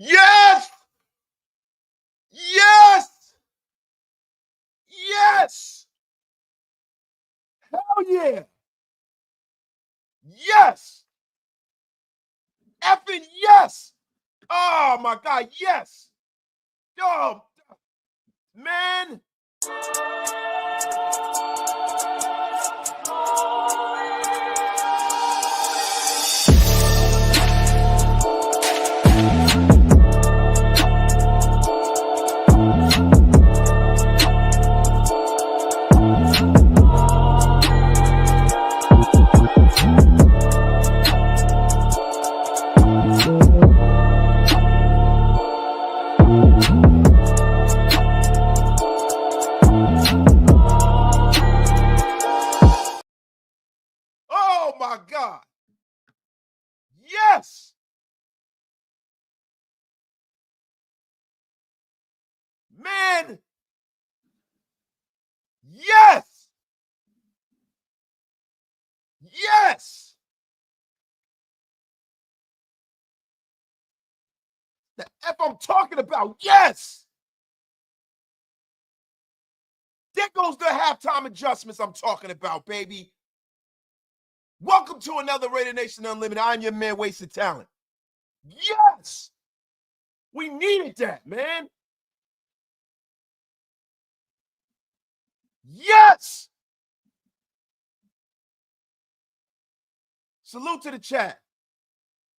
Yes! Yes! Yes! Hell yeah! Yes! Effing yes! Oh my God, yes! Oh, man! Oh my God! Yes! Man! Yes! Yes! The F I'm talking about, yes! There goes the halftime adjustments I'm talking about, baby. Welcome to another Raider Nation Unlimited. I'm your man, Wasted Talent. Yes! We needed that, man. Yes! Salute to the chat.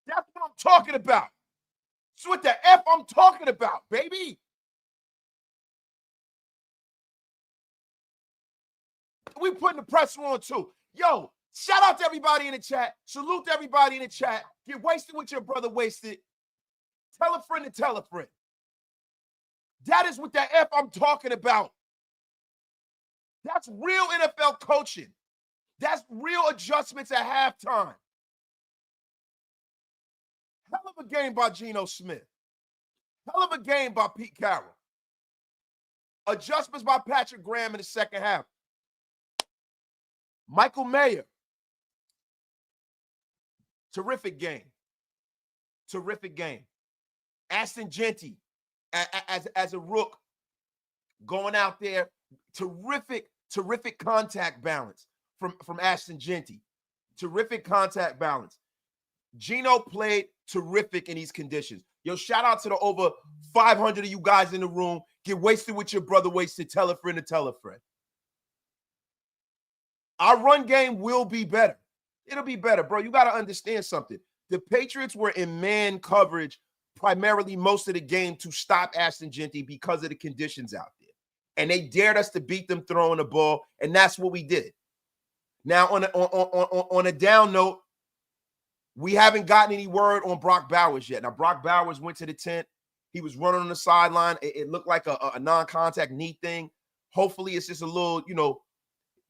That's what I'm talking about. It's what the F I'm talking about, baby. We putting the pressure on too. Yo, shout out to everybody in the chat. Salute to everybody in the chat. Get wasted with your brother Wasted. Tell a friend to tell a friend. That is what the F I'm talking about. That's real NFL coaching. That's real adjustments at halftime. Hell of a game by Geno Smith. Hell of a game by Pete Carroll. Adjustments by Patrick Graham in the second half. Michael Mayer. Terrific game. Terrific game. Ashton Jeanty as a rook going out there. Terrific contact balance from Ashton Jeanty. Terrific contact balance. Geno played terrific in these conditions. Yo, shout out to the over 500 of you guys in the room. Get wasted with your brother Wasted. Tell a friend to tell a friend. Our run game will be better. It'll be better, bro. You got to understand something. The Patriots were in man coverage primarily most of the game to stop Ashton Jeanty because of the conditions out there. And they dared us to beat them throwing the ball, and that's what we did. Now, on a down note, we haven't gotten any word on Brock Bowers yet. Now, Brock Bowers went to the tent. He was running on the sideline. It looked like a non-contact knee thing. Hopefully, it's just a little,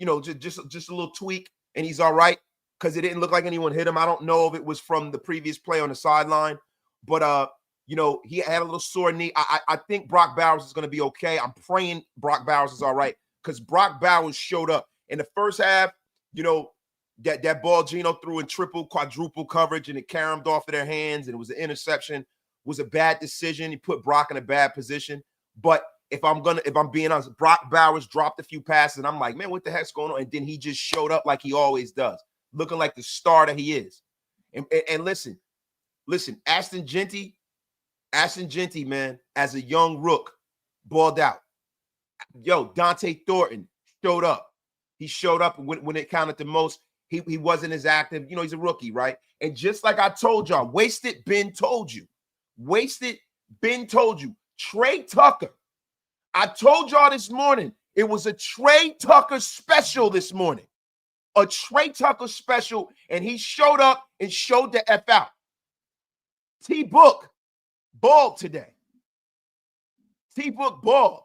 just a little tweak, and he's all right because it didn't look like anyone hit him. I don't know if it was from the previous play on the sideline, but he had a little sore knee. I think Brock Bowers is going to be okay. I'm praying Brock Bowers is all right because Brock Bowers showed up in the first half. That ball Geno threw in triple, quadruple coverage, and it caromed off of their hands, and it was an interception. It was a bad decision. He put Brock in a bad position. But if I'm being honest, Brock Bowers dropped a few passes, and I'm like, man, what the heck's going on? And then he just showed up like he always does, looking like the star that he is. And listen, Ashton Jeanty, man, as a young rook, balled out. Yo, Dante Thornton showed up. He showed up when it counted the most. He wasn't as active. He's a rookie, right? And just like I told y'all, Wasted Ben told you. Trey Tucker. I told y'all this morning, it was a Trey Tucker special this morning. A Trey Tucker special, and he showed up and showed the F out. T-Book balled today. T-Book balled.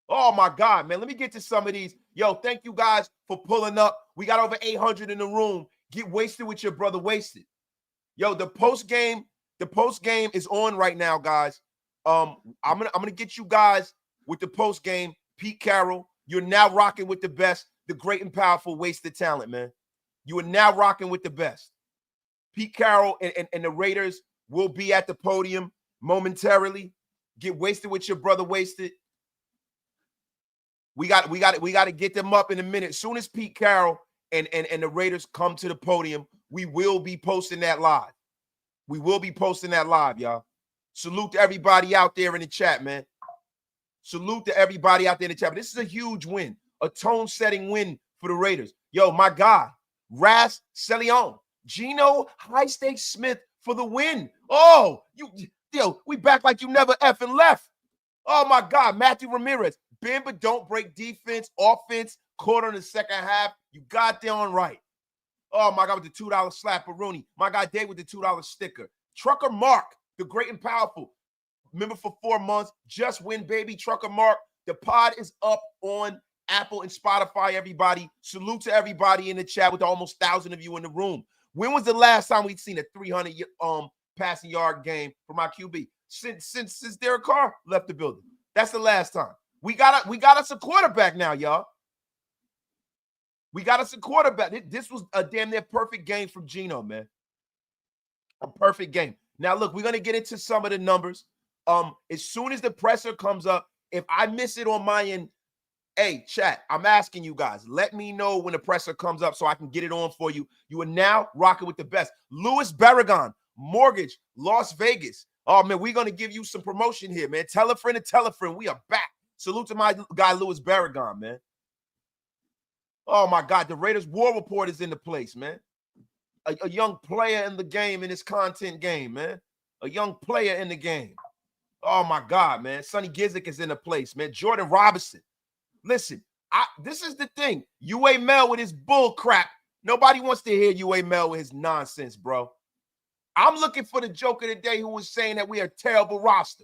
Oh, my God, man. Let me get to some of these. Yo, thank you guys for pulling up. We got over 800 in the room. Get wasted with your brother Wasted. Yo, the post game is on right now, guys. I'm gonna get you guys with the post game. Pete Carroll, you're now rocking with the best, the great and powerful Wasted Talent, man. You are now rocking with the best. Pete Carroll and the Raiders will be at the podium. momentarily, get wasted with your brother wasted. We got to get them up in a minute. As soon as Pete Carroll and the Raiders come to the podium, we will be posting that live. We will be posting that live, y'all. Salute to everybody out there in the chat, man. Salute to everybody out there in the chat. This is a huge win, a tone-setting win for the Raiders. Yo, my guy, Ras Celion, Geno High-Stakes Smith for the win. Oh, we back like you never effing left. Oh, my God, Matthew Ramirez. Bend but don't break defense, offense, caught on the second half. You got there on right. Oh, my God, with the $2 slapperoonie. My guy Dave with the $2 sticker. Trucker Mark, the great and powerful. Remember for 4 months, just win, baby. Trucker Mark. The pod is up on Apple and Spotify, everybody. Salute to everybody in the chat with the almost 1,000 of you in the room. When was the last time we'd seen a 300 passing yard game from our QB? Since Derek Carr left the building. That's the last time. We got us a quarterback now, y'all. We got us a quarterback. This was a damn near perfect game from Geno, man. A perfect game. Now, look, we're going to get into some of the numbers. As soon as the presser comes up, if I miss it on my end, hey, chat, I'm asking you guys, let me know when the presser comes up so I can get it on for you. You are now rocking with the best. Louis Barragon, Mortgage, Las Vegas. Oh, man, we're going to give you some promotion here, man. Tell a friend and tell a friend. We are back. Salute to my guy, Louis Barragon, man. Oh, my God. The Raiders War Report is in the place, man. A young player in the game, in this content game, man. A young player in the game. Oh, my God, man. Sonny Gizik is in the place, man. Jordan Robinson. Listen, this is the thing. UA Mel with his bull crap. Nobody wants to hear UA Mel with his nonsense, bro. I'm looking for the joke of the day who was saying that we are a terrible roster.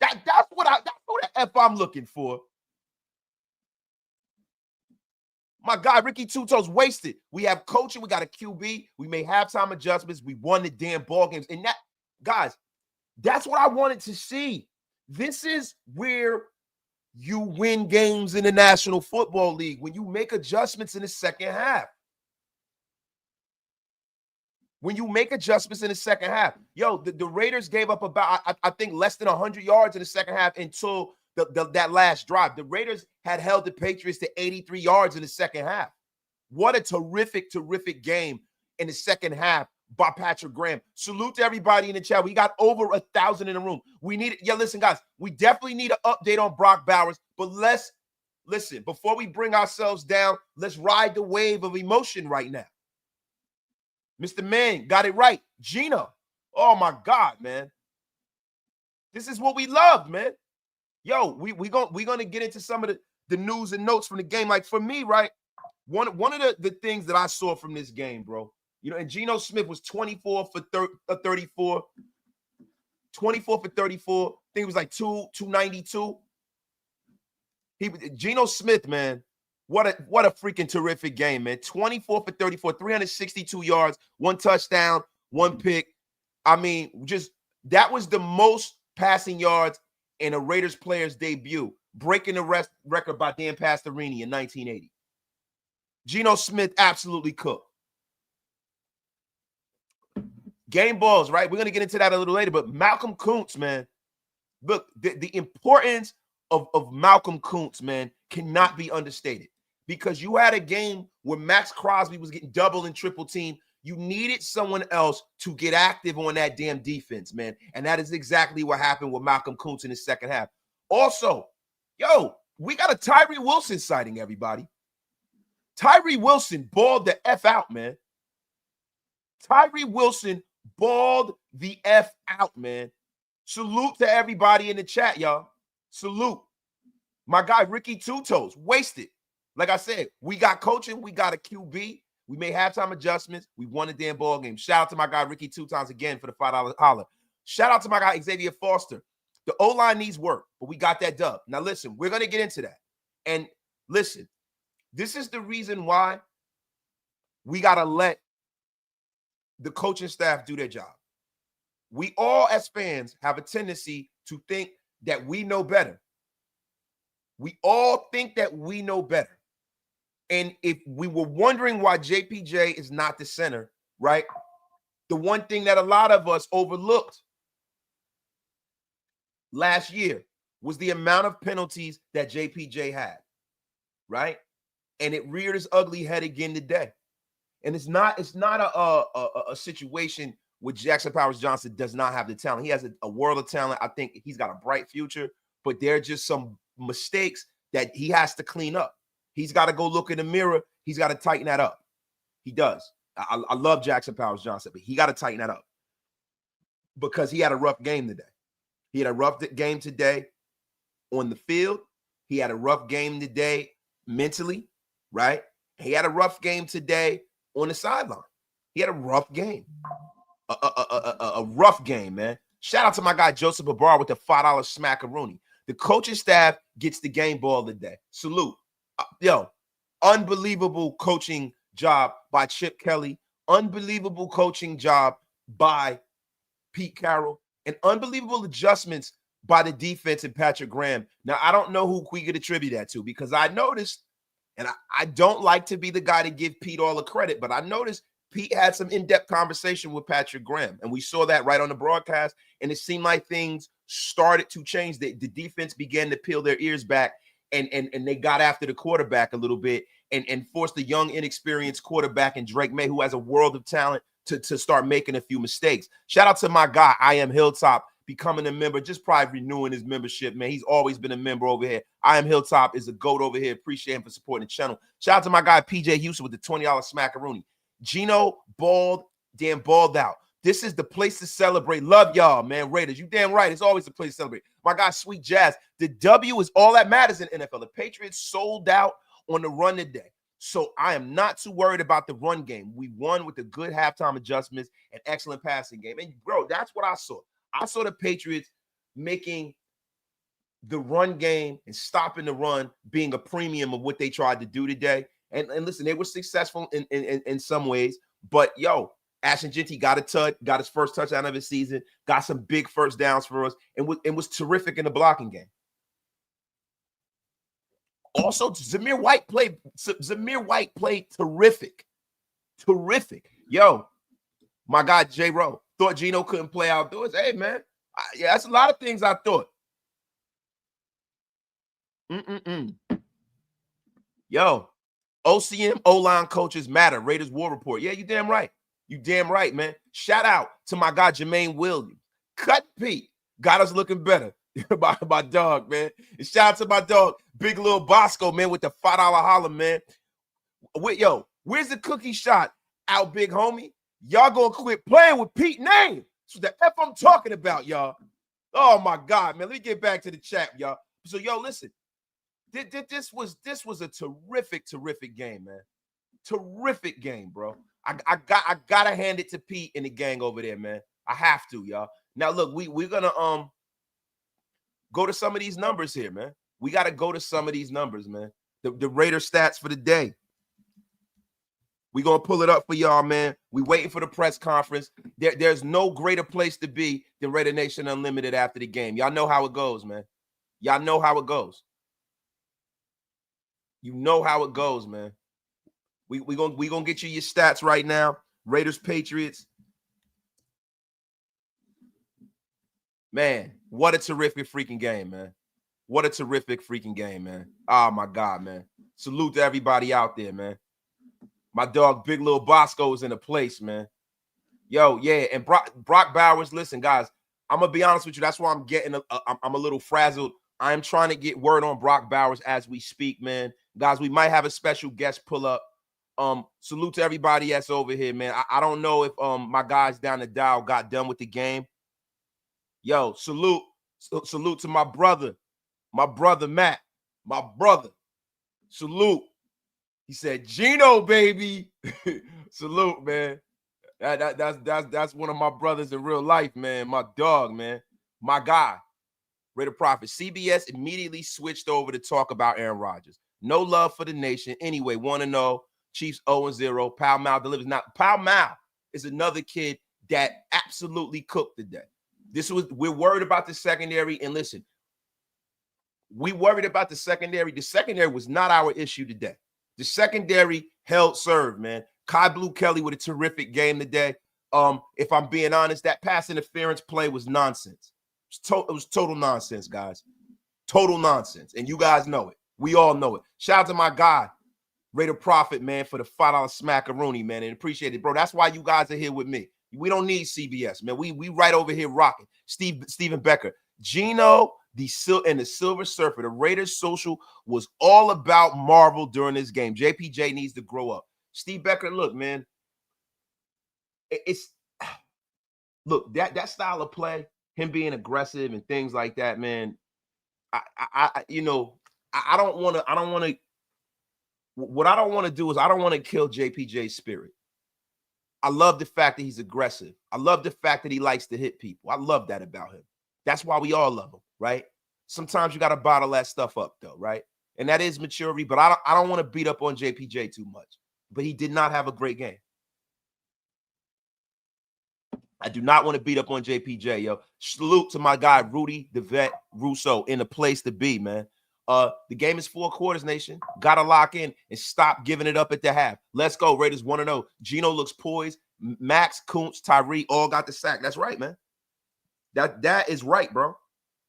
That's who the F I'm looking for. My guy, Ricky Two Toes wasted. We have coaching. We got a QB. We made halftime adjustments. We won the damn ball games. And that, guys, that's what I wanted to see. This is where you win games in the National Football League, when you make adjustments in the second half. When you make adjustments in the second half. Yo, the Raiders gave up about, I think, less than 100 yards in the second half until that last drive. The Raiders had held the Patriots to 83 yards in the second half. What a terrific, terrific game in the second half by Patrick Graham. Salute to everybody in the chat. We got over 1,000 in the room. We need it. Yeah, listen, guys, we definitely need an update on Brock Bowers, but let's listen, before we bring ourselves down, let's ride the wave of emotion right now. Mr. Man got it right. Geno. Oh, my God, man. This is what we love, man. Yo, we're going to get into some of the news and notes from the game. Like, for me, right, one of the things that I saw from this game, bro, you know, and Geno Smith was 24 for 34. 24 for 34. I think it was like 292. Geno Smith, man, what a freaking terrific game, man. 24 for 34, 362 yards, 1 touchdown, 1 pick. I mean, just that was the most passing yards in a Raiders player's debut, breaking the record by Dan Pastorini in 1980. Geno Smith absolutely cooked. Game balls, right? We're going to get into that a little later, but Malcolm Kuntz, man, look, the importance of Malcolm Kuntz, man, cannot be understated, because you had a game where Max Crosby was getting double and triple team. You needed someone else to get active on that damn defense, man, and that is exactly what happened with Malcolm Kuntz in the second half. Also, yo, we got a Tyree Wilson sighting, everybody. Tyree Wilson balled the F out, man. Tyree Wilson balled the F out, man. Salute to everybody in the chat, y'all. Salute. My guy, Ricky Two Toes, wasted. Like I said, we got coaching. We got a QB. We made halftime adjustments. We won the damn ball game. Shout out to my guy, Ricky Two Times again for the $5 holler. Shout out to my guy, Xavier Foster. The O-line needs work, but we got that dub. Now, listen, we're going to get into that. And listen, this is the reason why we got to let the coaching staff do their job. We all, as fans, have a tendency to think that we know better. We all think that we know better. And if we were wondering why JPJ is not the center, right? The one thing that a lot of us overlooked last year was the amount of penalties that JPJ had, right? And it reared its ugly head again today. And it's not a situation where Jackson Powers Johnson does not have the talent. He has a world of talent. I think he's got a bright future, but there are just some mistakes that he has to clean up. He's got to go look in the mirror. He's got to tighten that up. He does. I love Jackson Powers Johnson, but he got to tighten that up because he had a rough game today. He had a rough game today on the field. He had a rough game today mentally, right? He had a rough game today on the sideline. He had a rough game. A rough game, man. Shout out to my guy Joseph Babar with the $5 smackaroonie. The coaching staff gets the game ball today. Salute. Yo, unbelievable coaching job by Chip Kelly. Unbelievable coaching job by Pete Carroll. And unbelievable adjustments by the defense and Patrick Graham. Now, I don't know who we could attribute that to because I noticed, and I don't like to be the guy to give Pete all the credit, but I noticed Pete had some in-depth conversation with Patrick Graham, and we saw that right on the broadcast, and it seemed like things started to change. The defense began to peel their ears back, and they got after the quarterback a little bit and forced the young, inexperienced quarterback and Drake May, who has a world of talent, to start making a few mistakes. Shout out to my guy, I Am Hilltop, becoming a member, just probably renewing his membership, man. He's always been a member over here. I Am Hilltop is a GOAT over here. Appreciate him for supporting the channel. Shout out to my guy, PJ Houston, with the $20 smackaroonie. Gino balled out. This is the place to celebrate. Love y'all, man. Raiders, you damn right. It's always the place to celebrate. My guy, Sweet Jazz. The W is all that matters in NFL. The Patriots sold out on the run today. So I am not too worried about the run game. We won with the good halftime adjustments and excellent passing game. And, bro, that's what I saw. I saw the Patriots making the run game and stopping the run being a premium of what they tried to do today. And listen, they were successful in some ways. But, yo, Ashton Jeanty got his first touchdown of his season, got some big first downs for us, and was terrific in the blocking game. Also, Zamir White played terrific. Terrific. Yo, my guy, J. Rowe, thought Gino couldn't play outdoors. Hey, man. Yeah, that's a lot of things I thought. Yo, OCM, O-line coaches matter. Raiders War Report. Yeah, you damn right. You damn right, man. Shout out to my guy, Jermaine Williams. Cut Pete. Got us looking better. my dog, man. And shout out to my dog, Big Lil Bosco, man, with the $5 holler, man. Yo, where's the cookie shot out, big homie? Y'all gonna quit playing with Pete's name. So the F I'm talking about, y'all. Oh, my God, man. Let me get back to the chat, y'all. So, yo, listen. This was a terrific game, man. Terrific game, bro. I gotta hand it to Pete and the gang over there, man. I have to, y'all. Now, look, we're gonna go to some of these numbers here, man. We gotta go to some of these numbers, man. The Raider stats for the day. We're gonna pull it up for y'all, man. We waiting for the press conference. There's no greater place to be than Raider Nation Unlimited after the game. Y'all know how it goes, man. Y'all know how it goes. You know how it goes, man. We gonna get you your stats right now. Raiders, Patriots. Man, what a terrific freaking game, man. What a terrific freaking game, man. Oh, my God, man. Salute to everybody out there, man. My dog, Big Lil Bosco, is in a place, man. Yo, yeah, and Brock Bowers, listen, guys, I'm going to be honest with you. That's why I'm a little frazzled. I am trying to get word on Brock Bowers as we speak, man. Guys, we might have a special guest pull up. Salute to everybody that's over here, man. I don't know if my guys down the dial got done with the game. Yo, salute to my brother Matt, my brother. Salute. He said, Gino, baby. Salute, man. That's one of my brothers in real life, man. My dog, man. My guy. Raider Prophet. CBS immediately switched over to talk about Aaron Rodgers. No love for the nation. Anyway, want to know. Chiefs 0-0. Pal Mal delivers. Now, Pal Mal is another kid that absolutely cooked today. We're worried about the secondary. And listen, we worried about the secondary. The secondary was not our issue today. The secondary held serve, man. Kai Blue Kelly with a terrific game today. If I'm being honest, that pass interference play was nonsense. It was total nonsense, guys. Total nonsense. And you guys know it. We all know it. Shout out to my guy, Raider Prophet, man, for the $5 smackaroonie, man, and appreciate it, bro. That's why you guys are here with me. We don't need CBS, man. We right over here rocking. Steven Becker, Gino, the Silver Surfer, the Raiders social was all about Marvel during this game. JPJ needs to grow up. Steve Becker, look, man, look, that style of play, him being aggressive and things like that, man. I don't want to. What I don't want to do is I don't want to kill JPJ's spirit. I love the fact that he's aggressive. I love the fact that he likes to hit people. I love that about him. That's why we all love him, right? Sometimes you got to bottle that stuff up, though, right? And that is maturity, but I don't want to beat up on JPJ too much. But he did not have a great game. I do not want to beat up on JPJ, yo. Salute to my guy, Rudy the Vet Russo, in the place to be, man. The game is 4 quarters, nation. Gotta lock in and stop giving it up at the half. Let's go. Raiders 1-0. Gino looks poised. Max, Kuntz, Tyree all got the sack. That's right, man. That is right, bro.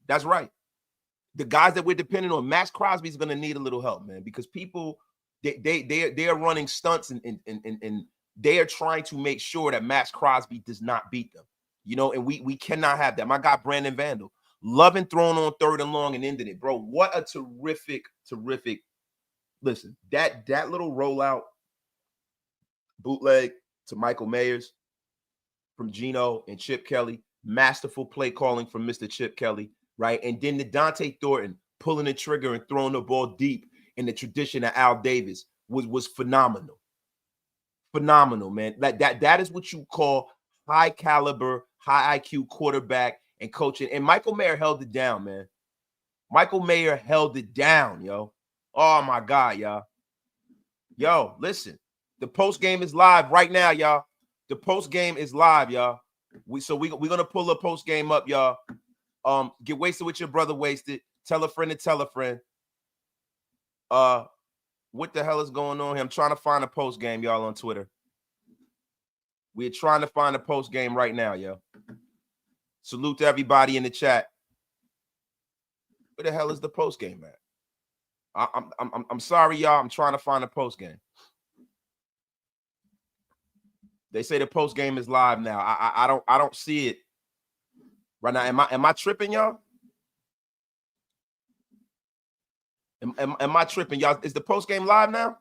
That's right. The guys that we're depending on, Max Crosby's gonna need a little help, man, because people they are running stunts and they are trying to make sure that Max Crosby does not beat them. You know, and we cannot have that. My guy Brandon Vandal. Loving throwing on 3rd and long and ending it, bro. What a terrific. Listen, that little rollout bootleg to Michael Mayers from Gino and Chip Kelly. Masterful play calling from Mr. Chip Kelly, right? And then the Dante Thornton pulling the trigger and throwing the ball deep in the tradition of Al Davis was phenomenal. Phenomenal, man. That is what you call high caliber, high IQ quarterback and coaching. And Michael Mayer held it down, man. Michael Mayer held it down, yo. Oh, my God, y'all. Yo, listen. The post game is live right now, y'all. The post game is live, y'all. We're going to pull a post game up, y'all. Get wasted with your brother wasted. Tell a friend to tell a friend. What the hell is going on here? I'm trying to find a post game, y'all, on Twitter. We're trying to find a post game right now, yo. Salute to everybody in the chat. Where the hell is the post game at? I'm sorry, y'all. I'm trying to find a post game. They say the post game is live now. I don't see it right now. Am I tripping, y'all? Am I tripping, y'all? Is the post game live now?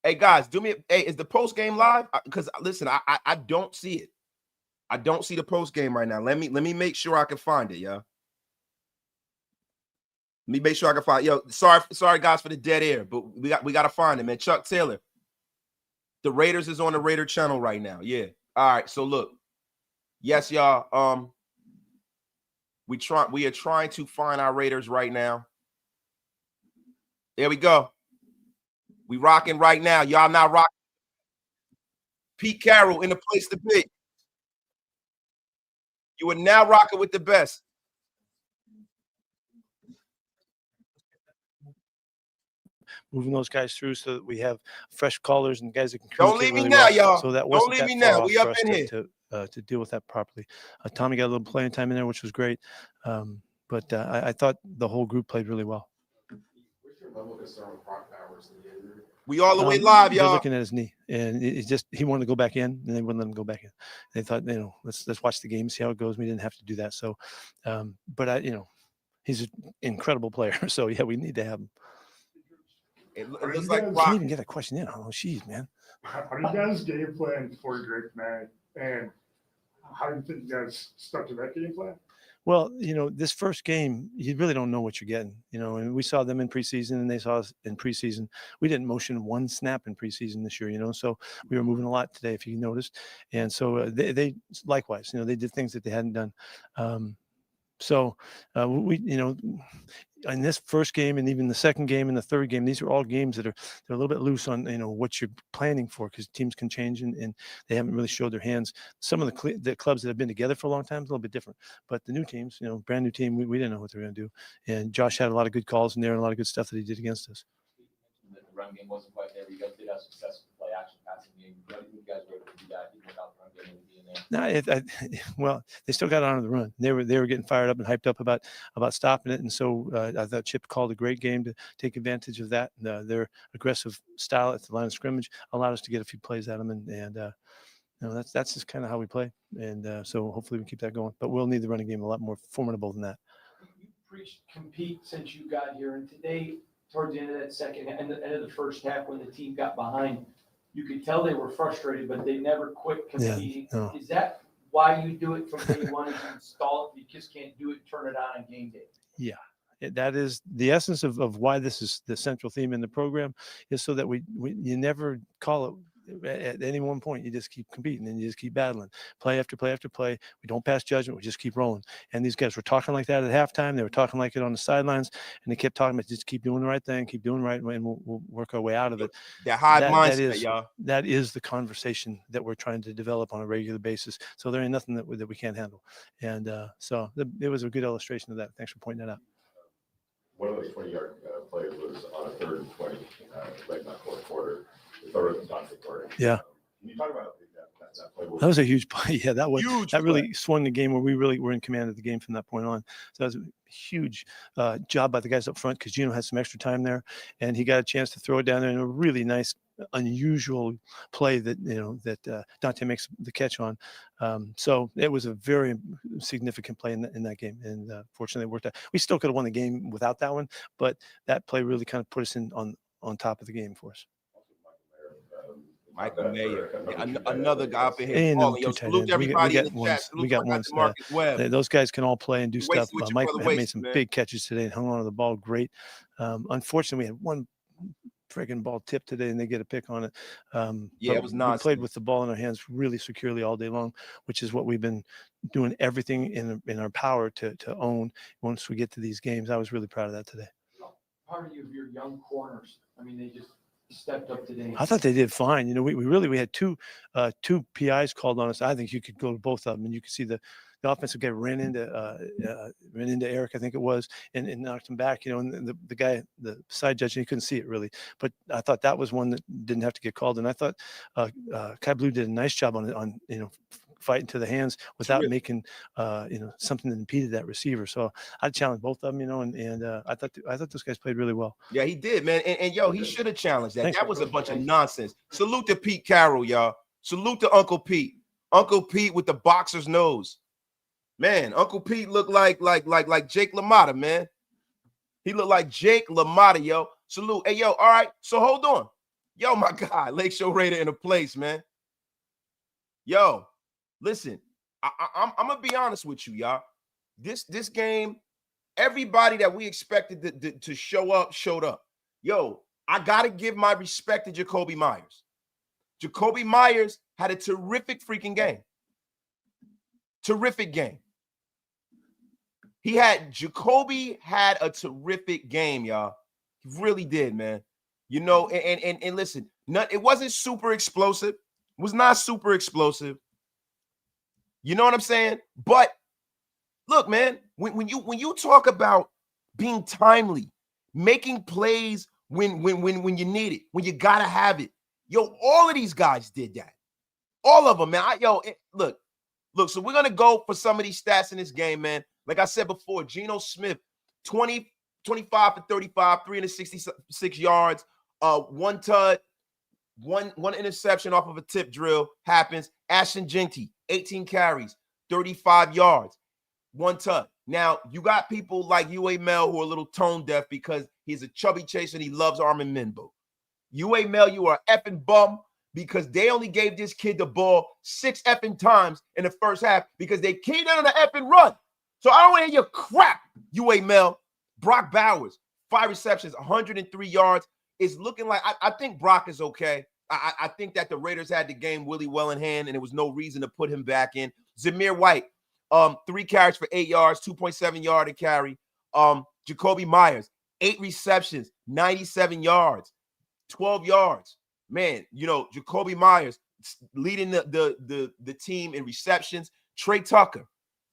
Hey guys, is the post game live? Because listen, I don't see it. I don't see the post game right now. Let me make sure I can find it, y'all. Let me make sure I can find it. Yo, sorry guys for the dead air, but we got to find it, man. Chuck Taylor. The Raiders is on the Raider channel right now. Yeah. All right. So look. Yes, y'all. We are trying to find our Raiders right now. There we go. We rocking right now. Y'all now rocking. Pete Carroll in the place to be. You are now rocking with the best. Moving those guys through so that we have fresh callers and guys that can don't leave me really now, y'all. So that don't leave me now. We up in here to deal with that properly. Tommy got a little playing time in there, which was great. But I thought the whole group played really well. We all the way live, y'all. They're looking at his knee, and he wanted to go back in, and they wouldn't let him go back in. They thought, let's watch the game, see how it goes. We didn't have to do that. So, but he's an incredible player. So yeah, we need to have him. It looks like can't even get a question in. Oh, geez, man. How do you guys game plan for Drake night, and how do you think you guys stuck to that game plan? Well, this first game, you really don't know what you're getting. And we saw them in preseason, and they saw us in preseason. We didn't motion one snap in preseason this year, so we were moving a lot today, if you noticed. And so they likewise, they did things that they hadn't done. So we, in this first game and even the second game and the third game, these are all games they're a little bit loose on, what you're planning for, because teams can change and they haven't really showed their hands. Some of the clubs that have been together for a long time, it's a little bit different. But the new teams, brand new team, we didn't know what they were going to do. And Josh had a lot of good calls in there and a lot of good stuff that he did against us. run game wasn't quite there. You guys did have success with the play action passing game. I think you guys were able to do that even without the run game being there. No, well, they still got on the run. They were getting fired up and hyped up about stopping it, and so I thought Chip called a great game to take advantage of that. Their aggressive style at the line of scrimmage allowed us to get a few plays at them, and that's just kind of how we play. And so hopefully we keep that going. But we'll need the running game a lot more formidable than that. You preached compete since you got here, and today, towards the end of that second and the end of the first half, when the team got behind, you could tell they were frustrated, but they never quit competing. Yeah, no. Is that why you do it from day one? Is you install it? You just can't do it, turn it on game day. Yeah. That is the essence of why this is the central theme in the program, is so that you never call it at any one point. You just keep competing and you just keep battling, play after play after play. We don't pass judgment. We just keep rolling. And these guys were talking like that at halftime. They were talking like it on the sidelines, and they kept talking about just keep doing the right thing, keep doing the right way, and we'll work our way out of it. That hive mindset, y'all. That is the conversation that we're trying to develop on a regular basis. So there ain't nothing that we can't handle. And so it was a good illustration of that. Thanks for pointing that out. One of those 20-yard plays was on a 3rd and 20, late in that fourth quarter. The third of the Dante quarter. Yeah. Can you talk about that play? That was a huge play. Yeah, that was Huge that really play. swung the game where we really were in command of the game from that point on. So that was a huge job by the guys up front, because Gino had some extra time there, and he got a chance to throw it down there in a really nice, unusual play that Dante makes the catch on. So it was a very significant play in that game, and fortunately it worked out. We still could have won the game without that one, but that play really kind of put us on top of the game for us. Michael Mayer, another guy up in here. And Balling. Yo, two tight salute ends. everybody in the ones. chat. Salute We got my guy ones. Marcus Webb. Those guys can all play and do You stuff. wasted what your Mike brother made wasted, some man. big catches today and hung on to the ball great. Unfortunately, we had one friggin' ball tip today, and they get a pick on it. Yeah, but it was we nonsense. played with the ball in our hands really securely all day long, which is what we've been doing everything in our power to own once we get to these games. I was really proud of that today. Part of your young corners. I mean, they just stepped up today. I thought they did fine. We had two PIs called on us. I think you could go to both of them, and you could see the offensive guy ran into Eric, I think it was, and knocked him back. And the guy, the side judge, he couldn't see it really. But I thought that was one that didn't have to get called. And I thought Kai Blue did a nice job on fighting to the hands without making something that impeded that receiver. So I'd challenge both of them, and I thought those guys played really well. Yeah, he did, man. And yo, he should have challenged that. Thanks, That was a bunch of nonsense. Salute to Pete Carroll, y'all. Salute to Uncle Pete. Uncle Pete with the boxer's nose. Man, Uncle Pete looked like Jake LaMotta, man. He looked like Jake LaMotta, yo. Salute. Hey, yo, all right. So hold on. Yo, my guy, Lakeshore Raider in a place, man. Yo, listen, I'm gonna be honest with you, y'all. This game, everybody that we expected to show up showed up. Yo, I gotta give my respect to Jacoby Myers. Jacoby Myers had a terrific freaking game. Terrific game. Jacoby had a terrific game, y'all. He really did, man. And listen, it wasn't super explosive. It was not super explosive. You know what I'm saying? But look, man, when you talk about being timely, making plays when you need it, when you gotta have it, yo, all of these guys did that. All of them, man. Look. So we're gonna go for some of these stats in this game, man. Like I said before, Geno Smith, 25 for 35, 366 yards, one tud, one interception off of a tip drill happens. Ashton Jeanty, 18 carries, 35 yards, one tud. Now, you got people like UA Mel who are a little tone deaf because he's a chubby chaser and he loves Armin Minbo. UA Mel, you are effing bum because they only gave this kid the ball 6 effing times in the first half because they keyed in on the effing run. So I don't want to hear your crap, UA Mel. Brock Bowers, 5 receptions, 103 yards. It's looking like I think Brock is okay. I think that the Raiders had the game really well in hand, and there was no reason to put him back in. Zamir White, 3 carries for 8 yards, 2.7 yard a carry. Jacoby Myers, 8 receptions, 97 yards, 12 yards. Man, Jacoby Myers leading the team in receptions. Trey Tucker,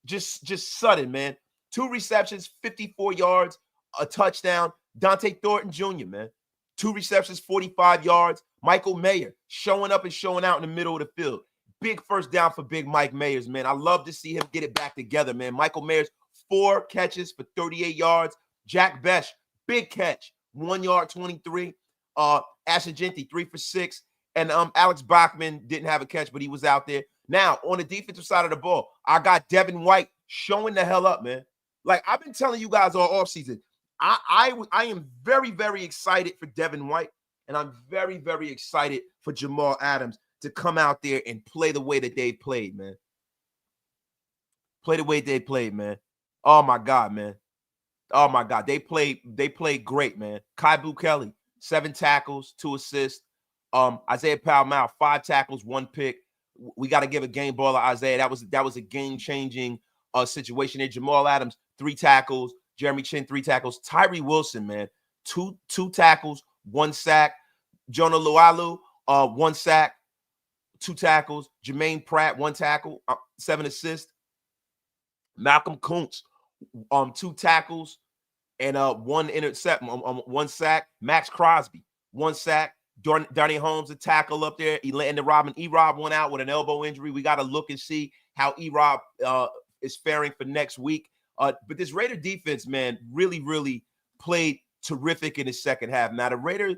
just sudden, man. 2 receptions, 54 yards, a touchdown. Dante Thornton Jr., man. 2 receptions, 45 yards. Michael Mayer showing up and showing out in the middle of the field. Big first down for big Mike Mayers, man. I love to see him get it back together, man. Michael Mayers, 4 catches for 38 yards. Jack Besh, big catch, 1 yard, 23. Ashton Jeanty, 3 for 6. And Alex Bachman didn't have a catch, but he was out there. Now, on the defensive side of the ball, I got Devin White showing the hell up, man. Like I've been telling you guys all offseason, I am very, very excited for Devin White, and I'm very, very excited for Jamal Adams to come out there and play the way that they played, man. Play the way they played, man. Oh my God, man. Oh my God. They played great, man. Kai Blue Kelly, 7 tackles, 2 assists. Isaiah Palmau, 5 tackles, 1 pick. We got to give a game ball to Isaiah. That was a game-changing situation there. Jamal Adams, 3 tackles. Jeremy Chin, 3 tackles. Tyree Wilson, man, 2 tackles, 1 sack. Jonah Lualu, 1 sack, 2 tackles. Jermaine Pratt, 1 tackle, 7 assists. Malcolm Kuntz, 2 tackles and 1 interception, 1 sack. Max Crosby, 1 sack. Donnie Holmes, a tackle up there. E-Rob went out with an elbow injury. We got to look and see how E-Rob is faring for next week. But this Raider defense, man, really, really played terrific in the second half. Now, the Raiders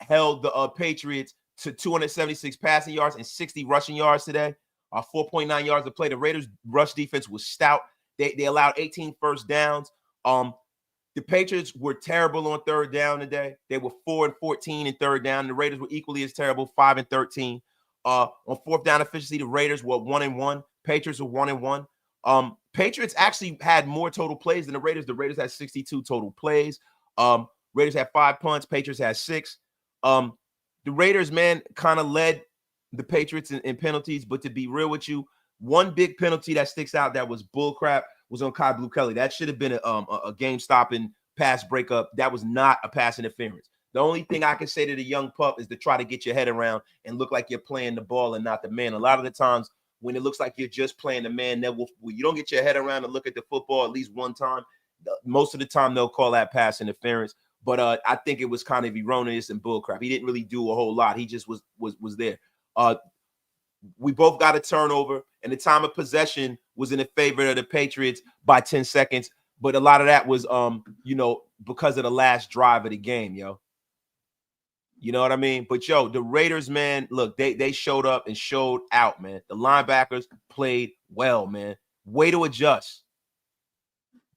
held the Patriots to 276 passing yards and 60 rushing yards today, 4.9 yards a play. The Raiders' rush defense was stout. They allowed 18 first downs. The Patriots were terrible on third down today. They were 4 and 14 in third down. The Raiders were equally as terrible, 5 and 13. On fourth down efficiency, the Raiders were 1 and 1. Patriots were 1 and 1. Patriots actually had more total plays than the Raiders. The Raiders had 62 total plays. Raiders had 5 punts. Patriots had 6. The Raiders, man, kind of led the Patriots in penalties. But to be real with you, one big penalty that sticks out that was bullcrap was on Kai Blue Kelly. That should have been a game-stopping pass breakup. That was not a pass interference. The only thing I can say to the young pup is to try to get your head around and look like you're playing the ball and not the man. A lot of the times when it looks like you're just playing the man, you don't get your head around and look at the football at least one time. Most of the time they'll call that pass interference. But I think it was kind of erroneous and bullcrap. He didn't really do a whole lot. He just was there. We both got a turnover, and the time of possession was in the favor of the Patriots by 10 seconds. But a lot of that was, because of the last drive of the game, yo. You know what I mean? But, yo, the Raiders, man, look, they showed up and showed out, man. The linebackers played well, man. Way to adjust.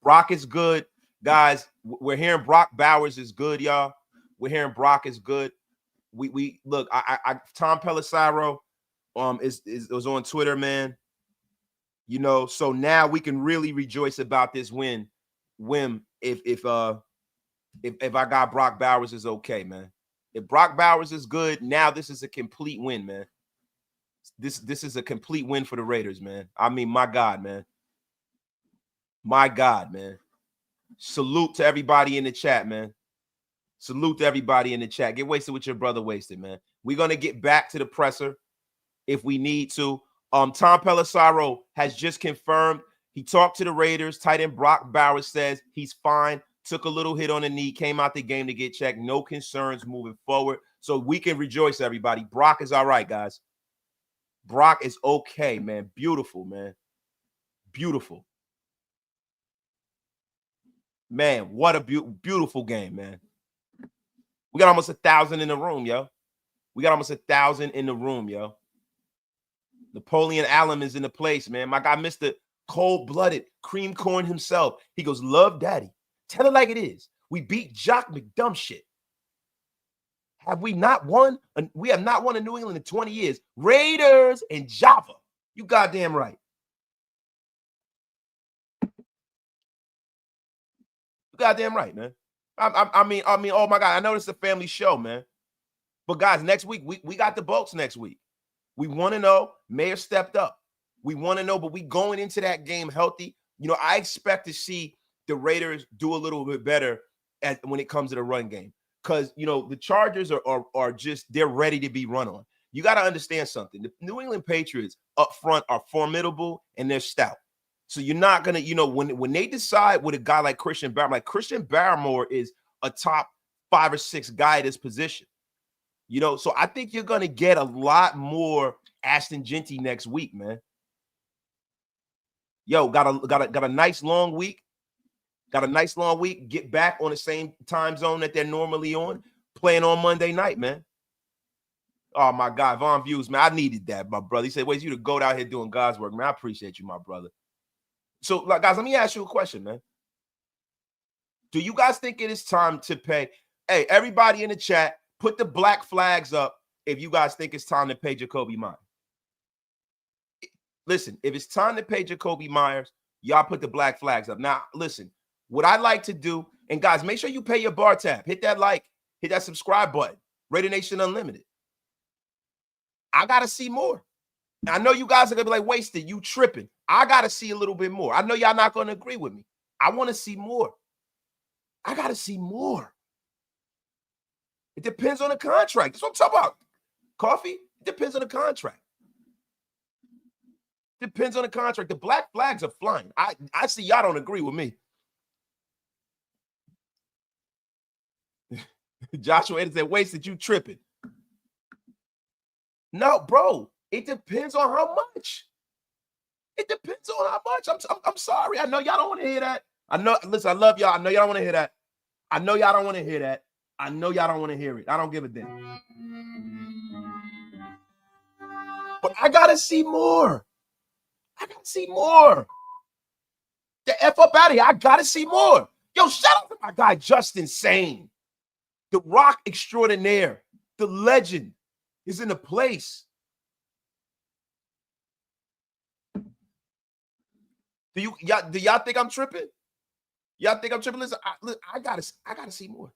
Brock is good. Guys, we're hearing Brock Bowers is good, y'all. We're hearing Brock is good. We look, Tom Pelissero was on Twitter, man. So now we can really rejoice about this win. If I got Brock Bowers is okay, man. If Brock Bowers is good, now this is a complete win, man. This is a complete win for the Raiders, man. I mean, my God, man. My God, man. Salute to everybody in the chat, man. Salute to everybody in the chat. Get wasted with your brother wasted, man. We're going to get back to the presser if we need to. Tom Pelissero has just confirmed he talked to the Raiders. Tight end Brock Bowers says he's fine. Took a little hit on the knee, came out the game to get checked. No concerns moving forward. So we can rejoice, everybody. Brock is all right, guys. Brock is okay, man. Beautiful, man. Beautiful. Man, what a beautiful game, man. We got almost 1,000 in the room, yo. We got almost 1,000 in the room, yo. Napoleon Allen is in the place, man. My guy, Mr. Cold-Blooded Cream Corn himself. He goes, love daddy. Tell it like it is. We beat Jock McDumb shit. Have we not won? We have not won in New England in 20 years. Raiders and Java. You goddamn right. You goddamn right, man. I mean, oh my God. I know this is a family show, man. But guys, next week, we got the Bolts next week. We want to know. Mayor stepped up. We want to know, but we going into that game healthy. I expect to see the Raiders do a little bit better when it comes to the run game. Because, the Chargers are just, they're ready to be run on. You got to understand something. The New England Patriots up front are formidable and they're stout. So you're not going to, when they decide with a guy like Christian Barmore is a top 5 or 6 guy at his position. You know, so I think you're gonna get a lot more Ashton Jeanty next week, man. Yo, got a nice long week. Got a nice long week. Get back on the same time zone that they're normally on, playing on Monday night, man. Oh my God, Von Views, man. I needed that, my brother. He said, "Wait, you to go out here doing God's work, man." I appreciate you, my brother. So, like, guys, let me ask you a question, man. Do you guys think it is time to pay? Hey, everybody in the chat, put the black flags up if you guys think it's time to pay Jacoby Myers. Listen, if it's time to pay Jacoby Myers, y'all put the black flags up. Now, listen, what I like to do, and guys, make sure you pay your bar tab. Hit that like, hit that subscribe button. Raider Nation Unlimited. I got to see more. I know you guys are going to be like, wasted, you tripping. I got to see a little bit more. I know y'all not going to agree with me. I want to see more. I got to see more. It depends on the contract. That's what I'm talking about. Coffee, it depends on the contract. Depends on the contract. The black flags are flying. I see y'all don't agree with me. Joshua Edwards said, wasted, you tripping. No, bro. It depends on how much. It depends on how much. I'm sorry. I know y'all don't want to hear that. I know, listen, I love y'all. I know y'all don't want to hear that. I know y'all don't want to hear that. I know y'all don't want to hear it. I don't give a damn. But I gotta see more. I gotta see more. The F up out of here. I gotta see more. Yo, shout out to my guy Justin Sane. The Rock extraordinaire. The legend is in the place. Do y'all think I'm tripping? Y'all think I'm tripping? Listen, I gotta see more.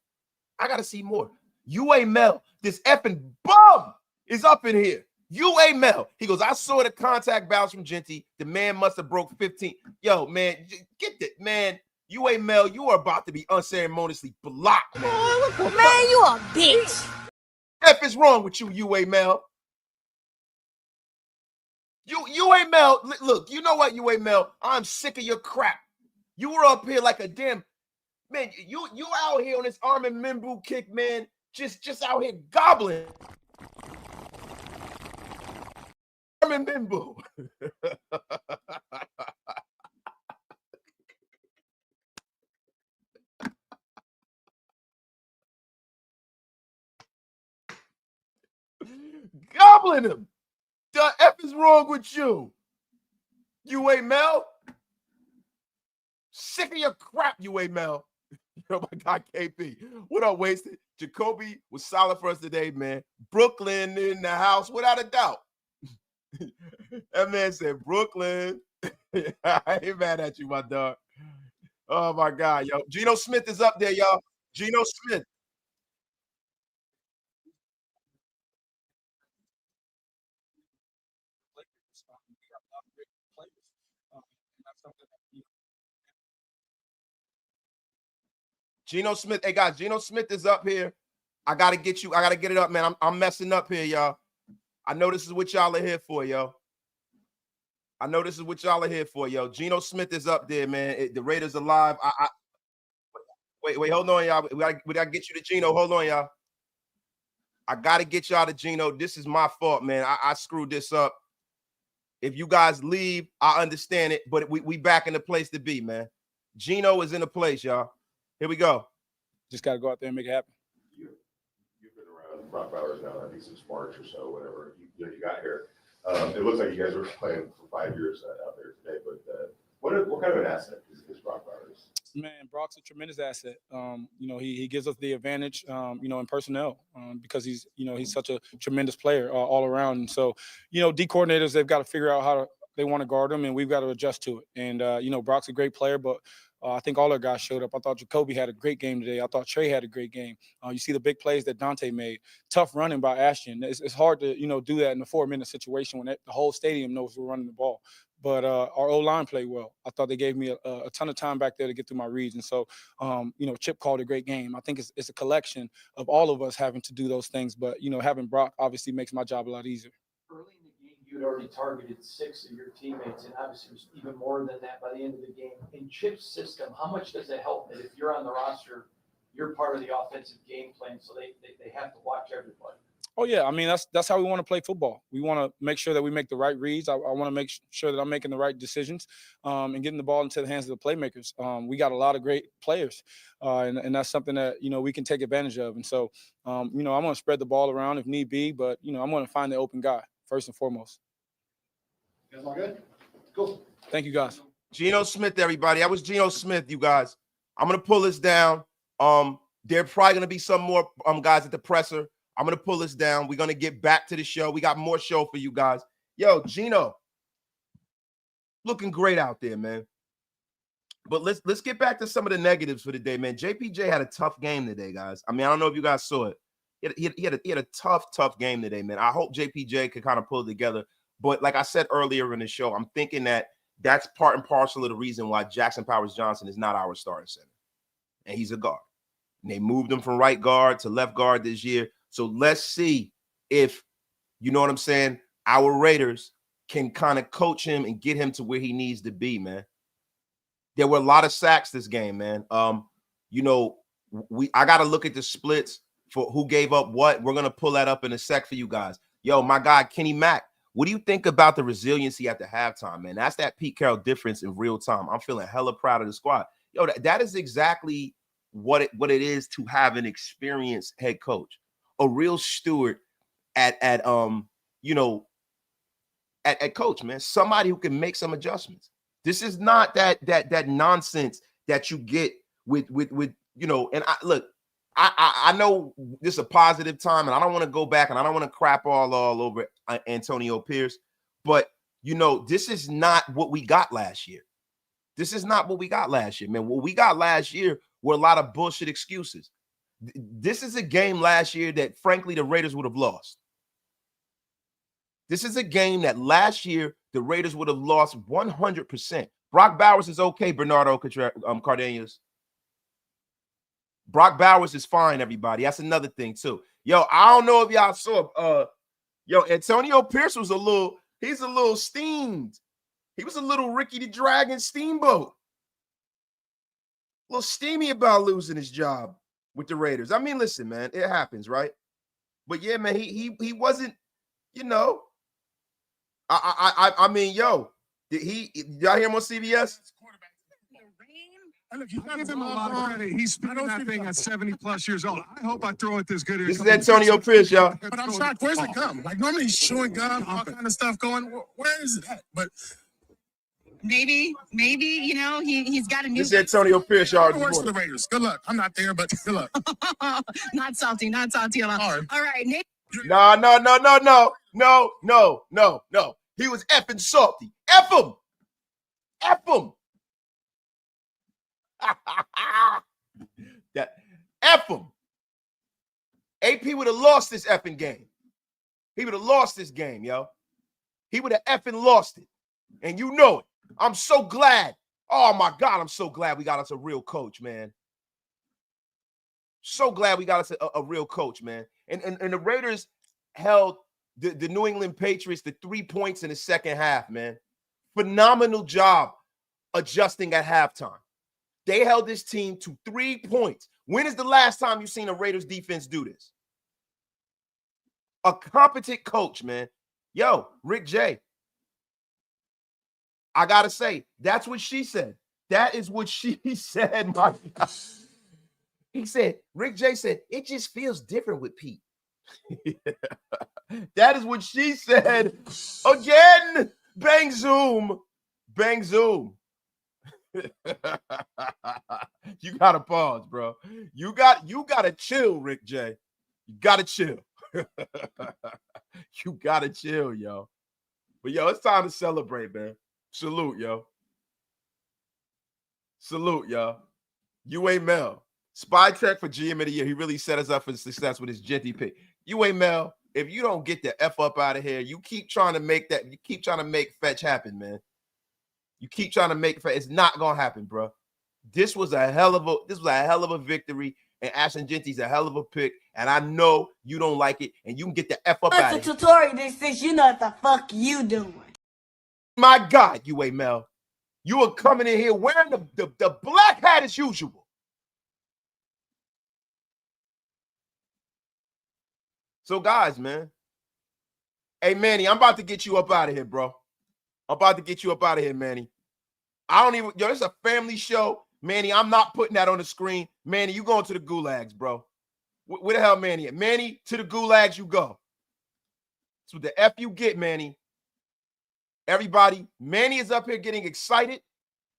I gotta see more. UA Mel, this effing bum is up in here. UA Mel. He goes, I saw the contact bounce from Jeanty. The man must have broke 15. Yo, man, get that, man. UA Mel, you are about to be unceremoniously blocked, man. Man, you a bitch. F is wrong with you, UA Mel. UA Mel, look, you know what, UA Mel? I'm sick of your crap. You were up here like a damn, man, you out here on this Armin Mimbu kick, man, just out here gobbling. Armin Mimbu. Gobbling him. The F is wrong with you? UA Mel? Sick of your crap, UA Mel. Oh my God, KP. What up, wasted? Jacoby was solid for us today, man. Brooklyn in the house, without a doubt. That man said Brooklyn. I ain't mad at you, my dog. Oh my God, yo. Geno Smith is up there, y'all. Geno Smith. Geno Smith. Hey guys, Geno Smith is up here. I gotta get it up, man. I'm messing up here, y'all. I know this is what y'all are here for, yo. I know this is what y'all are here for, yo. Geno Smith is up there, man. The Raiders are live. Wait, hold on, y'all. We gotta get you to Geno. Hold on, y'all. I gotta get y'all to Geno. This is my fault, man. I screwed this up. If you guys leave, I understand it, but we back in the place to be, man. Geno is in the place, y'all. Here we go. Just got to go out there and make it happen. You've been around Brock Bowers now, I think since March or so, whenever you got here. It looks like you guys were playing for 5 years out there today, but what kind of an asset is Brock Bowers? Man, Brock's a tremendous asset. He gives us the advantage, in personnel because he's such a tremendous player all around. And so, D coordinators, they've got to figure out they want to guard him, and we've got to adjust to it. And, Brock's a great player, but I think all our guys showed up. I thought Jacoby had a great game today. I thought Trey had a great game. You see the big plays that Dante made. Tough running by Ashton. It's hard to, do that in a 4-minute situation when the whole stadium knows we're running the ball. But our O-line played well. I thought they gave me a ton of time back there to get through my reads. And so, Chip called a great game. I think it's a collection of all of us having to do those things. But, having Brock obviously makes my job a lot easier. Early in the game, you had already targeted 6 of your teammates, and obviously it was even more than that by the end of the game. In Chip's system, how much does it help that if you're on the roster, you're part of the offensive game plan, so they have to watch everybody. Oh yeah, I mean that's how we want to play football. We want to make sure that we make the right reads. I want to make sure that I'm making the right decisions, and getting the ball into the hands of the playmakers. We got a lot of great players, and that's something that we can take advantage of. And so, I'm going to spread the ball around if need be, but I'm going to find the open guy first and foremost. You guys all good? Cool. Thank you, guys. Geno Smith, everybody. That was Geno Smith, you guys. I'm gonna pull this down. There probably gonna be some more guys at the presser. I'm going to pull this down. We're going to get back to the show. We got more show for you guys. Yo, Geno, looking great out there, man. But let's get back to some of the negatives for the day, man. JPJ had a tough game today, guys. I mean, I don't know if you guys saw it. He had a tough game today, man. I hope JPJ could kind of pull it together. But like I said earlier in the show, I'm thinking that that's part and parcel of the reason why Jackson Powers-Johnson is not our starting center. And he's a guard. And they moved him from right guard to left guard this year. So let's see if, you know what I'm saying, our Raiders can kind of coach him and get him to where he needs to be, man. There were a lot of sacks this game, man. I got to look at the splits for who gave up what. We're going to pull that up in a sec for you guys. Yo, my guy, Kenny Mack, what do you think about the resiliency at the halftime, man? That's that Pete Carroll difference in real time. I'm feeling hella proud of the squad. Yo, that is exactly what it is to have an experienced head coach. A real steward at coach, man. Somebody who can make some adjustments. This is not that nonsense that you get with and I know this is a positive time, and I don't want to go back and I don't want to crap all over Antonio Pierce, but this is not what we got last year. This is not what we got last year, man. What we got last year were a lot of bullshit excuses. This is a game last year that, frankly, the Raiders would have lost. This is a game that last year the Raiders would have lost 100%. Brock Bowers is okay, Bernardo Cardenas. Brock Bowers is fine, everybody. That's another thing, too. Yo, I don't know if y'all saw, Antonio Pierce was he's a little steamed. He was a little Ricky the Dragon Steamboat. A little steamy about losing his job with the Raiders. I mean, listen, man, it happens, right? But yeah, man, he wasn't, I mean, yo, y'all hear him on CBS? Look, you give him a lot of credit. He's spinning that thing at 70+ years old. I hope I throw it this good. This is Antonio Pierce, y'all. But I'm shocked. Where's it come? Like, normally he's chewing gum, all kind of stuff going. Where is it at? But Maybe, he's got a new. This is Antonio Pierce, y'all. it works for the Raiders. Good luck. I'm not there, but good luck. Not salty at all. All right, Nick. No. He was effing salty. F him. That F him. AP would have lost this effing game. He would have lost this game, yo. He would have effing lost it. And you know it. I'm so glad. Oh, my God, I'm so glad we got us a real coach, man. So glad we got us a real coach, man. And the Raiders held the New England Patriots to 3 points in the second half, man. Phenomenal job adjusting at halftime. They held this team to 3 points. When is the last time you've seen a Raiders defense do this? A competent coach, man. Yo, Rick J. I got to say, that's what she said. That is what she said, my God. He said, Rick J said, it just feels different with Pete. That is what she said. Again, bang zoom. Bang zoom. You got to pause, bro. You got to chill, Rick J. You got to chill. You got to chill, yo. But, yo, it's time to celebrate, man. Salute, yo. Salute, y'all. UA Mel. Spy Trek for GM of the Year. He really set us up for success with his Genty pick. UA Mel, if you don't get the F up out of here, you keep trying to make fetch happen, man. You keep trying to make fetch. It's not gonna happen, bro. This was a hell of a victory, and Ashton Genty's a hell of a pick, and I know you don't like it, and you can get the F up out of here. Tutorial this since you know what the fuck you doing. My God, UA Mel. You are coming in here wearing the black hat as usual. So, guys, man. Hey, Manny, I'm about to get you up out of here, bro. I'm about to get you up out of here, Manny. I don't even, yo, this is a family show. Manny, I'm not putting that on the screen. Manny, you going to the gulags, bro. Where the hell Manny at? Manny, to the gulags you go. That's what the F you get, Manny. Everybody, Manny is up here getting excited.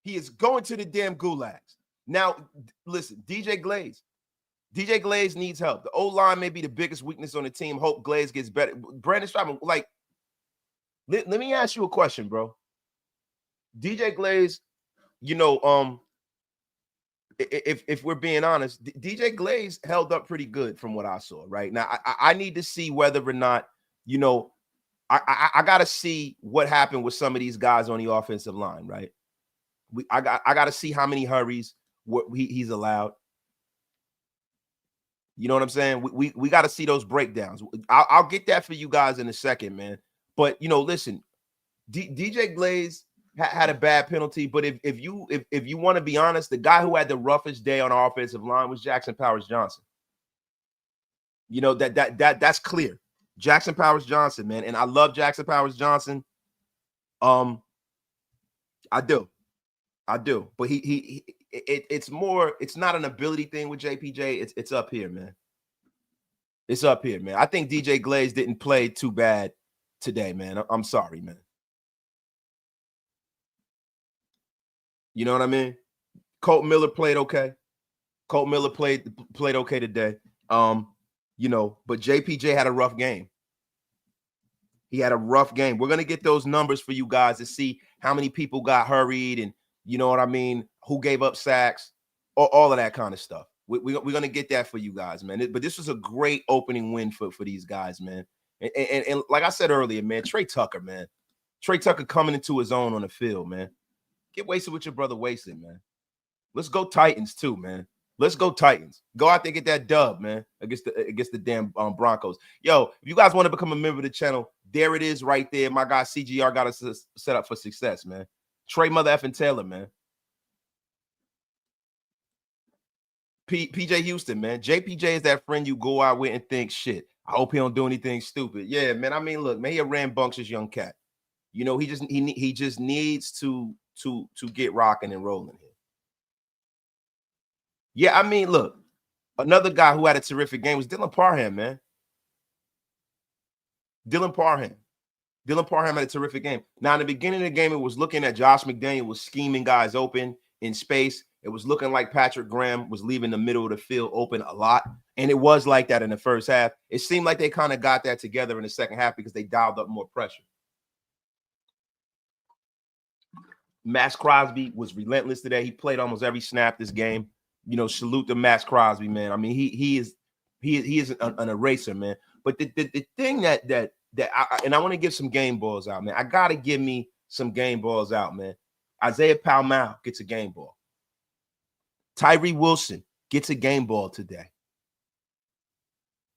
He is going to the damn gulags. Now, listen, DJ Glaze needs help. The O-line may be the biggest weakness on the team. Hope Glaze gets better. Brandon Stratman, like, let me ask you a question, bro. DJ Glaze, you know, if we're being honest, DJ Glaze held up pretty good from what I saw. Right now, I need to see whether or not, you know, I got to see what happened with some of these guys on the offensive line. Right, I got to see how many hurries he's allowed. You know what I'm saying? We got to see those breakdowns. I'll get that for you guys in a second, man. But you know, listen, DJ Glaze had a bad penalty, but if you want to be honest, the guy who had the roughest day on our offensive line was Jackson Powers Johnson. You know, that's clear. Jackson Powers Johnson, man, and I love Jackson Powers Johnson. I do, but it's more. It's not an ability thing with JPJ. It's up here, man. It's up here, man. I think DJ Glaze didn't play too bad today, man. I'm sorry, man. You know what I mean? Colt Miller played okay. Colt Miller played okay today. You know, but JPJ had a rough game. He had a rough game. We're gonna get those numbers for you guys to see how many people got hurried and you know what I mean, who gave up sacks, all of that kind of stuff. We're gonna get that for you guys, man. But this was a great opening win for these guys, man. And like I said earlier, man, Trey Tucker coming into his own on the field, man. Get wasted with your brother wasted, man. Let's go Titans too, man. Let's go Titans. Go out there and get that dub, man, against the damn Broncos. Yo, if you guys want to become a member of the channel, there it is right there. My guy CGR got us set up for success, man. Trey mother effing Taylor, man. PJ Houston, man. JPJ is that friend you go out with and think, shit, I hope he don't do anything stupid. Yeah, man. I mean, look, man, he a rambunctious young cat. You know, he just needs to get rocking and rolling here. Yeah, I mean, look, another guy who had a terrific game was Dylan Parham, man. Dylan Parham had a terrific game. Now, in the beginning of the game, it was looking at Josh McDaniel was scheming guys open in space. It was looking like Patrick Graham was leaving the middle of the field open a lot. And it was like that in the first half. It seemed like they kind of got that together in the second half because they dialed up more pressure. Max Crosby was relentless today. He played almost every snap this game. You know, salute to Max Crosby, man. I mean, he is an eraser, man. But the thing that I want to give some game balls out, man. I gotta give me some game balls out, man. Isaiah Palmau gets a game ball. Tyree Wilson gets a game ball today.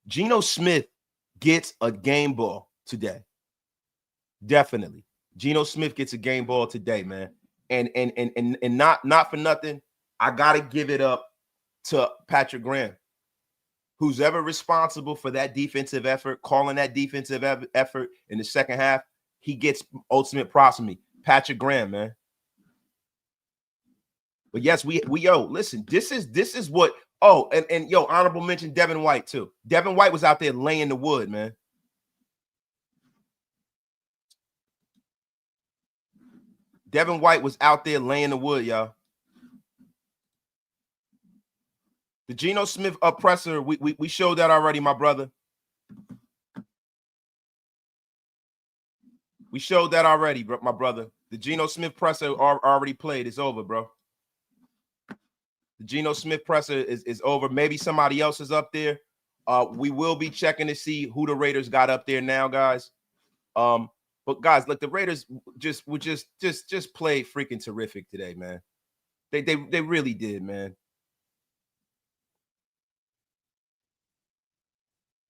Geno Smith gets a game ball today. Definitely, Geno Smith gets a game ball today, man. And not for nothing. I got to give it up to Patrick Graham. Who's ever responsible for that defensive effort, calling that defensive effort in the second half, he gets ultimate props from me. Patrick Graham, man. But yes, listen, this is what, and honorable mention Devin White too. Devin White was out there laying the wood, man. Devin White was out there laying the wood, y'all. The Geno Smith oppressor, we showed that already, my brother. We showed that already, my brother. The Geno Smith presser already played. It's over, bro. The Geno Smith presser is over. Maybe somebody else is up there. We will be checking to see who the Raiders got up there now, guys. But guys, look, the Raiders just played freaking terrific today, man. They really did, man.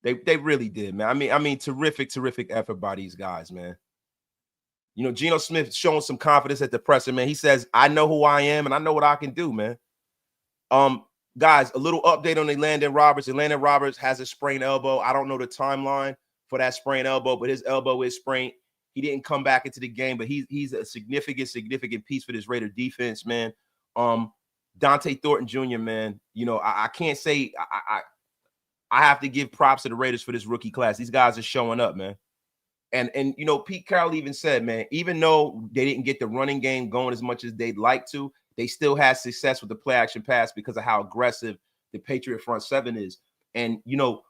They really did, man. I mean, terrific effort by these guys, man. You know, Geno Smith showing some confidence at the presser, man. He says, I know who I am and I know what I can do, man. Guys, a little update on Landon Roberts. Landon Roberts has a sprained elbow. I don't know the timeline for that sprained elbow, but his elbow is sprained. He didn't come back into the game, but he's a significant piece for this Raider defense, man. Dante Thornton Jr., man. You know, I can't say I have to give props to the Raiders for this rookie class. These guys are showing up, man. And you know, Pete Carroll even said, man, even though they didn't get the running game going as much as they'd like to, they still had success with the play action pass because of how aggressive the Patriot front seven is. And, you know,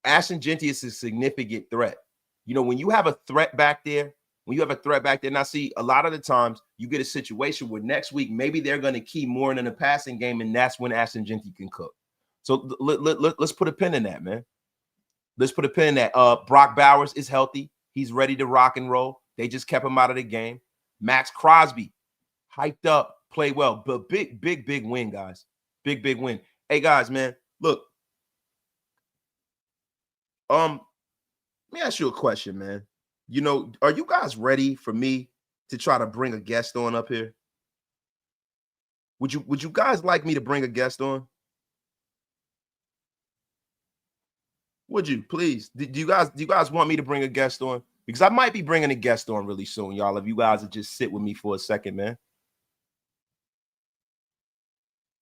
Ashton Jeanty is a significant threat. You know, when you have a threat back there, and I see a lot of the times you get a situation where next week maybe they're going to key more in the passing game, and that's when Ashton Jeanty can cook. So let's put a pin in that, man. Let's put a pin in that. Brock Bowers is healthy. He's ready to rock and roll. They just kept him out of the game. Max Crosby, hyped up, played well. But big win, guys. Big win. Hey, guys, man, look. Let me ask you a question, man. You know, are you guys ready for me to try to bring a guest on up here? Would you guys like me to bring a guest on? Would you please? Do you guys want me to bring a guest on? Because I might be bringing a guest on really soon, y'all. If you guys would just sit with me for a second, man.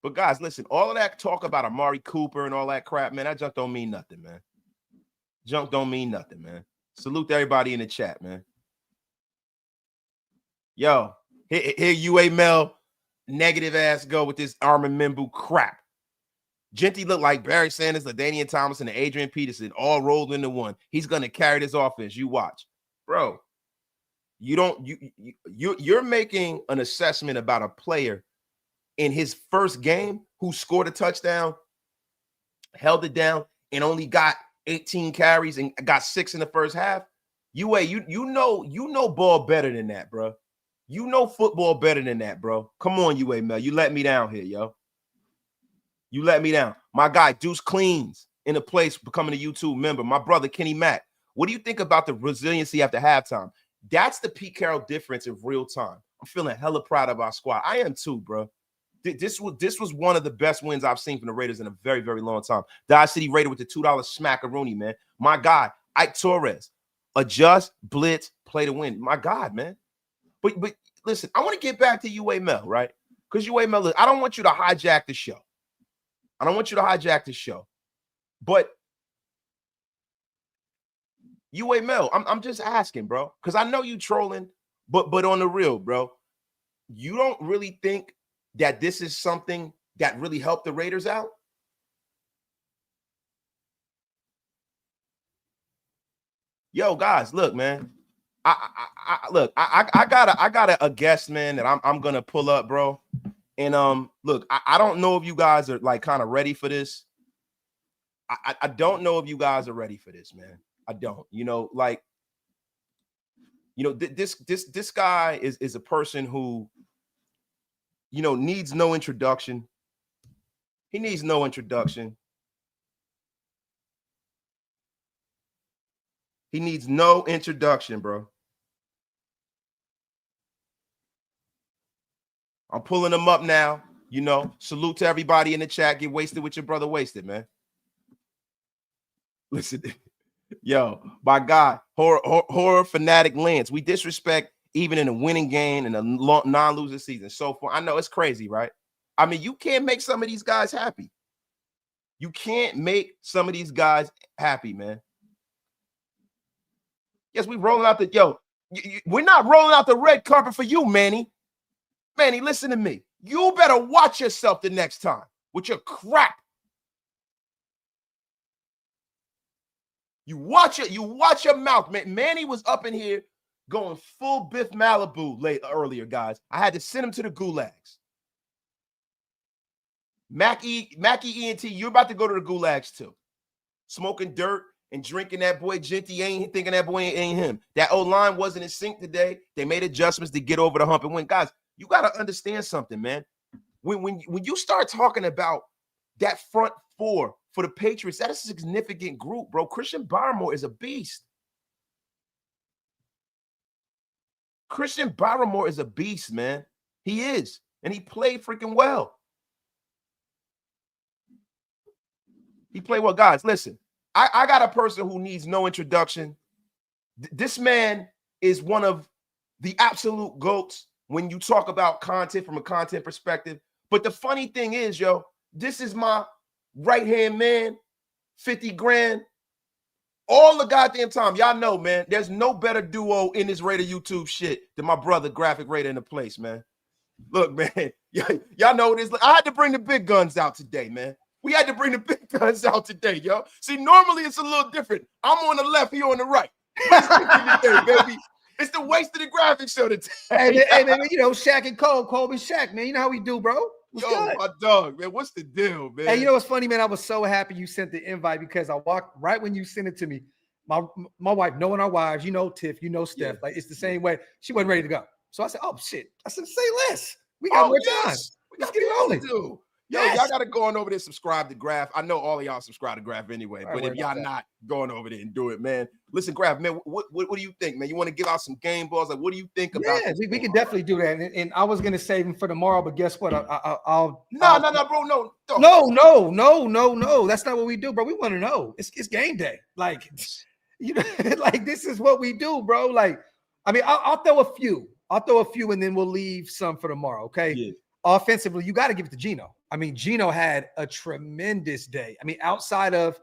But guys, listen, all of that talk about Amari Cooper and all that crap, man, that junk don't mean nothing, man. Junk don't mean nothing, man. Salute to everybody in the chat, man. Yo, here UA Mel, negative ass go with this Armin Membu crap. Jeanty looked like Barry Sanders, LaDainian Thomas, and Adrian Peterson all rolled into one. He's going to carry this offense. You watch. Bro, you're making an assessment about a player in his first game who scored a touchdown, held it down, and only got 18 carries and got 6 in the first half. UA, you know ball better than that, bro. You know football better than that, bro. Come on, UA Mel. You let me down here, yo. You let me down. My guy, Deuce Cleans, in a place becoming a YouTube member. My brother, Kenny Mack. What do you think about the resiliency after halftime? That's the Pete Carroll difference in real time. I'm feeling hella proud of our squad. I am too, bro. This was one of the best wins I've seen from the Raiders in a very, very long time. Dodge City Raider with the $2 smackaroonie, man. My guy, Ike Torres. Adjust, blitz, play to win. My God, man. But listen, I want to get back to UA Mel, right? Because UA Mel, I don't want you to hijack the show. But UA Mel, I'm just asking, bro. Because I know you trolling, but on the real, bro, you don't really think that this is something that really helped the Raiders out? Yo, guys, look, man. I got a guest, man, that I'm gonna pull up, bro. And look, I don't know if you guys are like kind of ready for this. I don't know if you guys are ready for this, man. I don't. You know, like, you know, this guy is a person who, you know, needs no introduction. He needs no introduction. He needs no introduction, bro. I'm pulling him up now. You know, salute to everybody in the chat. Get wasted with your brother Wasted, man. Listen, yo, my God, horror fanatic Lance. We disrespect even in a winning game and a non-losing season. So far, I know it's crazy, right? I mean, you can't make some of these guys happy. You can't make some of these guys happy, man. Yes, we rolling out the we're not rolling out the red carpet for you, Manny. Manny, listen to me. You better watch yourself the next time with your crap. You watch your mouth, man. Manny was up in here going full Biff Malibu earlier, guys. I had to send him to the gulags. Mackie ENT, you're about to go to the gulags too. Smoking dirt and drinking that boy Jeanty, ain't thinking that boy ain't him. That O-line wasn't in sync today. They made adjustments to get over the hump and win. Guys, you got to understand something, man. When you start talking about that front four for the Patriots, that is a significant group, bro. Christian Barmore is a beast. Christian Barmore is a beast, man. He is. And he played freaking well. He played well. Guys, listen, I got a person who needs no introduction. This man is one of the absolute GOATs when you talk about content from a content perspective. But the funny thing is, yo, this is my right-hand man, 50 grand. All the goddamn time. Y'all know, man, there's no better duo in this Raider YouTube shit than my brother, Graphic Raider, in the place, man. Look, man, y'all know what it is. I had to bring the big guns out today, man. We had to bring the big guns out today, yo. See, normally it's a little different. I'm on the left, he on the right. Today, baby. It's the waste of the graphics show today. Hey, man, you know, Shaq and Kobe Shaq, man. You know how we do, bro. What's Yo, good? my dog, man. What's the deal, man? Hey, you know what's funny, man? I was so happy you sent the invite because I walked right when you sent it to me. My wife, knowing our wives, you know Tiff, you know Steph, like it's the same way. She wasn't ready to go. So I said, oh, shit. I said, say less. We got more time. Let's get it rolling. Yo, y'all got to go on over there, subscribe to Graph. I know all of y'all subscribe to Graph anyway, but if y'all not going over there and do it, man. Listen, Graph, man, what do you think, man? You want to give out some game balls? Like, what do you think about? Yeah, we can definitely do that. And I was gonna save him for tomorrow, but guess what? I'll No, bro, no. No. That's not what we do, bro. We want to know. It's game day. Like, you know, like this is what we do, bro. Like, I mean, I'll throw a few. And then we'll leave some for tomorrow. Okay. Yeah. Offensively, you got to give it to Geno. I mean, Geno had a tremendous day. I mean, outside of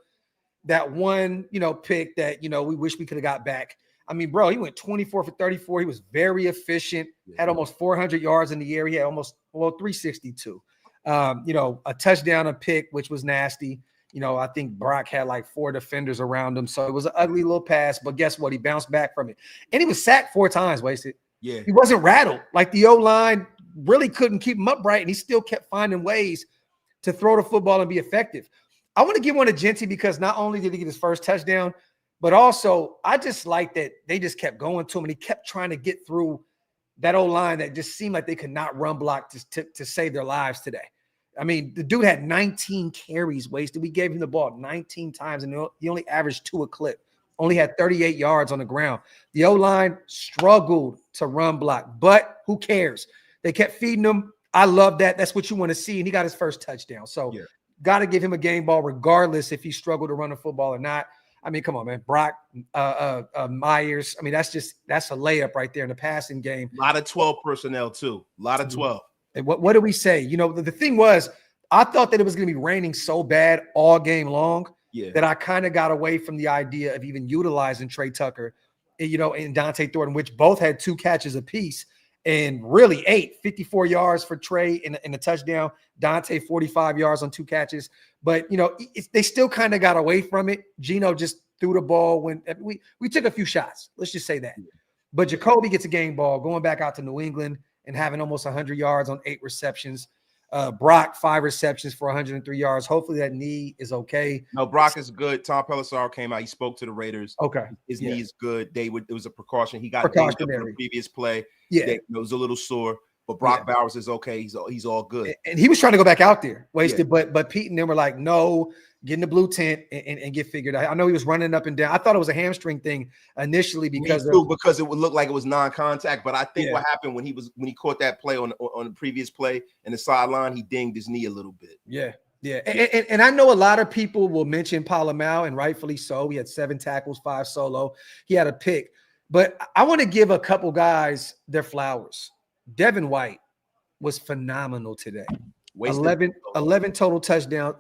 that one, pick that, we wish we could have got back. I mean, bro, he went 24 for 34. He was very efficient, had almost 400 yards in the air. He had almost 362. A touchdown, a pick, which was nasty. I think Brock had like 4 defenders around him. So it was an ugly little pass, but guess what? He bounced back from it. And he was sacked 4 times, wasted. Yeah. He wasn't rattled. Like the O-line really couldn't keep him upright, and he still kept finding ways to throw the football and be effective. I want to give one to Genty because not only did he get his first touchdown, but also I just like that they just kept going to him, and he kept trying to get through that O-line that just seemed like they could not run block to save their lives today. I mean, the dude had 19 carries wasted. We gave him the ball 19 times, and he only averaged 2 a clip. Only had 38 yards on the ground. The O-line struggled to run block, but who cares? They kept feeding him. I love that. That's what you want to see, and he got his first touchdown. So got to give him a game ball regardless if he struggled to run the football or not. I mean, come on, man. Brock, Myers. I mean, that's a layup right there in the passing game. A lot of 12 personnel, too. A lot of 12. And what do we say? The thing was, I thought that it was going to be raining so bad all game long that I kind of got away from the idea of even utilizing Trey Tucker, and Dante Thornton, which both had 2 catches apiece and really 54 yards for Trey in a touchdown. Dante 45 yards on 2 catches. But, they still kind of got away from it. Geno just threw the ball when we took a few shots. Let's just say that. But Jacoby gets a game ball going back out to New England and having almost 100 yards on 8 receptions. Brock, 5 receptions for 103 yards. Hopefully that knee is okay. No, Brock is good. Tom Pelissero came out. He spoke to the Raiders. Okay. His knee is good. It was a precaution. He got precautionary. The previous play. Yeah. It was a little sore, but Brock Bowers is okay. He's all good. And he was trying to go back out there, wasted, but Pete and them were like, no, get in the blue tent and get figured out. I know he was running up and down. I thought it was a hamstring thing initially because it would look like it was non-contact. But I think what happened when he caught that play on the previous play in the sideline, he dinged his knee a little bit. Yeah. And I know a lot of people will mention Palamau, and rightfully so. He had 7 tackles, 5 solo. He had a pick. But I want to give a couple guys their flowers. Devin White was phenomenal today. 11 total touchdowns.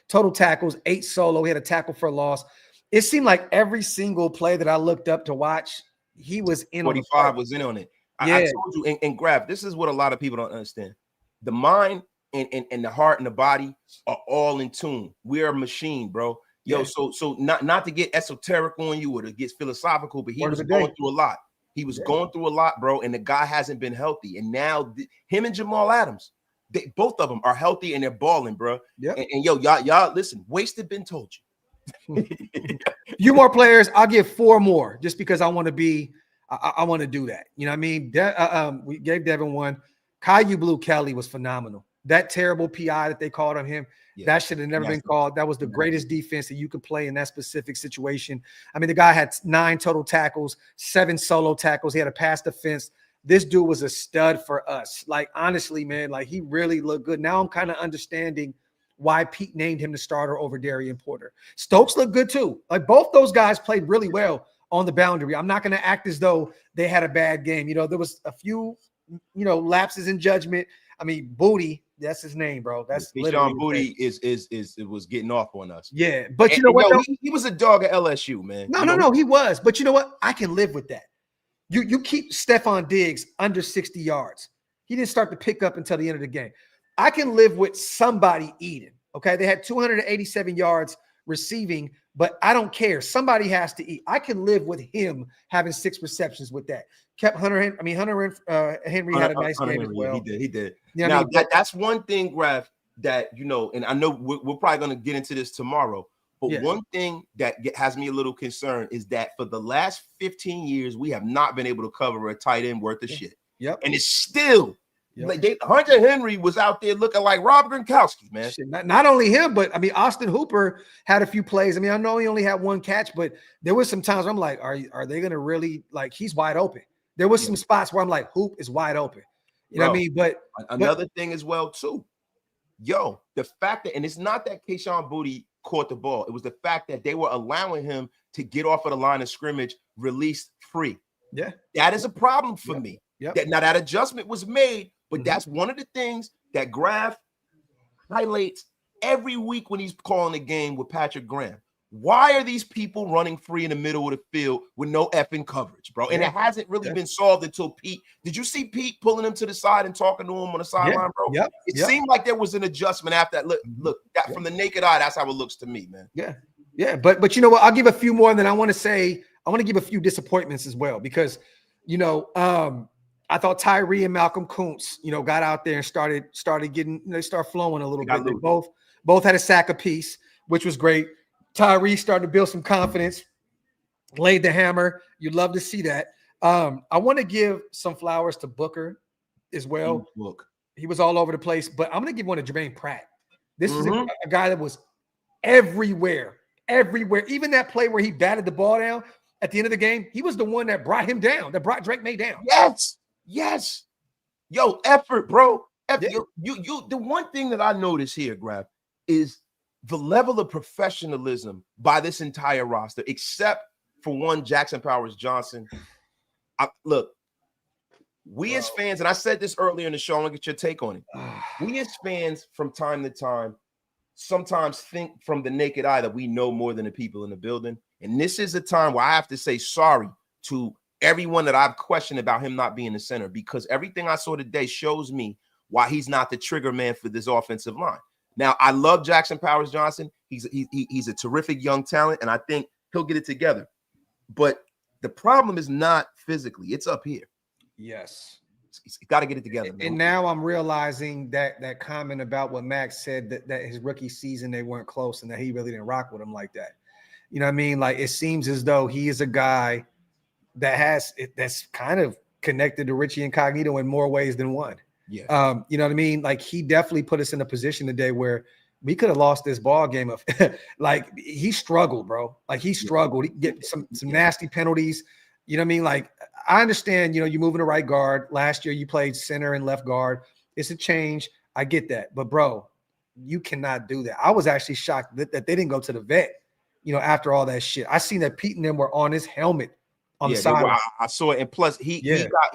Total tackles, 8 solo. He had a tackle for a loss. It seemed like every single play that I looked up to watch, he was in 45 was in on it. I told you, and Grab, this is what a lot of people don't understand. The mind and the heart and the body are all in tune. We're a machine, bro. Yo, so not to get esoteric on you or to get philosophical, but he was going through a lot. He was going through a lot, bro, and the guy hasn't been healthy. And now him and Jamal Adams, both of them are healthy and they're balling, bro. Yeah. And yo, y'all, listen, wasted been told you. Few more players. I'll give 4 more just because I want to be. I want to do that. You know what I mean? We gave Devin 1. Caillou Blue Kelly was phenomenal. That terrible PI that they called on him, that should have never been called. That was the greatest defense that you could play in that specific situation. I mean, the guy had 9 total tackles, 7 solo tackles. He had a pass defense. This dude was a stud for us. Like, honestly, man, like he really looked good. Now I'm kind of understanding why Pete named him the starter over Darian Porter. Stokes looked good too. Like both those guys played really well on the boundary. I'm not going to act as though they had a bad game. There was a few, lapses in judgment. I mean, Booty, that's his name, bro. That's literally Sean Booty it was getting off on us. Yeah, but And, you know what? yo, he was a dog at LSU, man. No, he was. But you know what? I can live with that. You keep Stephon Diggs under 60 yards. He didn't start to pick up until the end of the game. I can live with somebody eating. Okay, they had 287 yards receiving, but I don't care. Somebody has to eat. I can live with him having 6 receptions with that. Kept Hunter Henry had a nice game as well. He did. You know now what I mean? that's one thing, Graf, that and I know we're probably going to get into this tomorrow. But one thing that has me a little concerned is that for the last 15 years, we have not been able to cover a tight end worth of shit. Yep. And it's still like Hunter Henry was out there looking like Rob Gronkowski, man. Shit, not only him, but I mean, Austin Hooper had a few plays. I mean, I know he only had 1 catch, but there was some times where I'm like, are they going to really, like, he's wide open. There was some spots where I'm like, Hoop is wide open. You know what I mean? But another thing as well, too. The fact that, and it's not that Kayshon Boutte caught the ball. It was the fact that they were allowing him to get off of the line of scrimmage, released free. Yeah. That is a problem for me. Yep. Now that adjustment was made, but that's one of the things that Graf highlights every week when he's calling a game with Patrick Graham. Why are these people running free in the middle of the field with no effing coverage, bro? And it hasn't really been solved until Pete. Did you see Pete pulling him to the side and talking to him on the sideline, bro? Yep. It seemed like there was an adjustment after that. Look, that from the naked eye, that's how it looks to me, man. Yeah. But you know what? I'll give a few more, and then I want to give a few disappointments as well, because I thought Tyree and Malcolm Kuntz, got out there and started getting, they start flowing a little bit. They both had a sack apiece, which was great. Tyree started to build some confidence, laid the hammer. You'd love to see that. I want to give some flowers to Booker as well. He was all over the place, but I'm going to give one to Jermaine Pratt. This is a guy that was everywhere. Even that play where he batted the ball down at the end of the game, he was the one that brought him down, that brought Drake May down. Yes. Yo, effort, bro. The one thing that I notice here, Graf, is the level of professionalism by this entire roster, except for one Jackson Powers Johnson. Look, we as fans, and I said this earlier in the show, I want to get your take on it. We as fans, from time to time, sometimes think from the naked eye that we know more than the people in the building. And this is a time where I have to say sorry to everyone that I've questioned about him not being the center, because everything I saw today shows me why he's not the trigger man for this offensive line. Now, I love Jackson Powers Johnson. He's a terrific young talent, and I think he'll get it together. But the problem is not physically; it's up here. Yes, he's got to get it together. Man. And now I'm realizing that comment about what Max said, that his rookie season they weren't close, and that he really didn't rock with him like that. You know what I mean? Like, it seems as though he is a guy that's kind of connected to Richie Incognito in more ways than one. Yeah. You know what I mean? Like, he definitely put us in a position today where we could have lost this ball game. Like, he struggled, bro. Like, he struggled. He get some nasty penalties. You know what I mean? Like, I understand, you're moving to right guard. Last year you played center and left guard. It's a change. I get that. But, bro, you cannot do that. I was actually shocked that they didn't go to the vet, after all that shit. I seen that Pete and them were on his helmet on the side. I saw it. And plus, he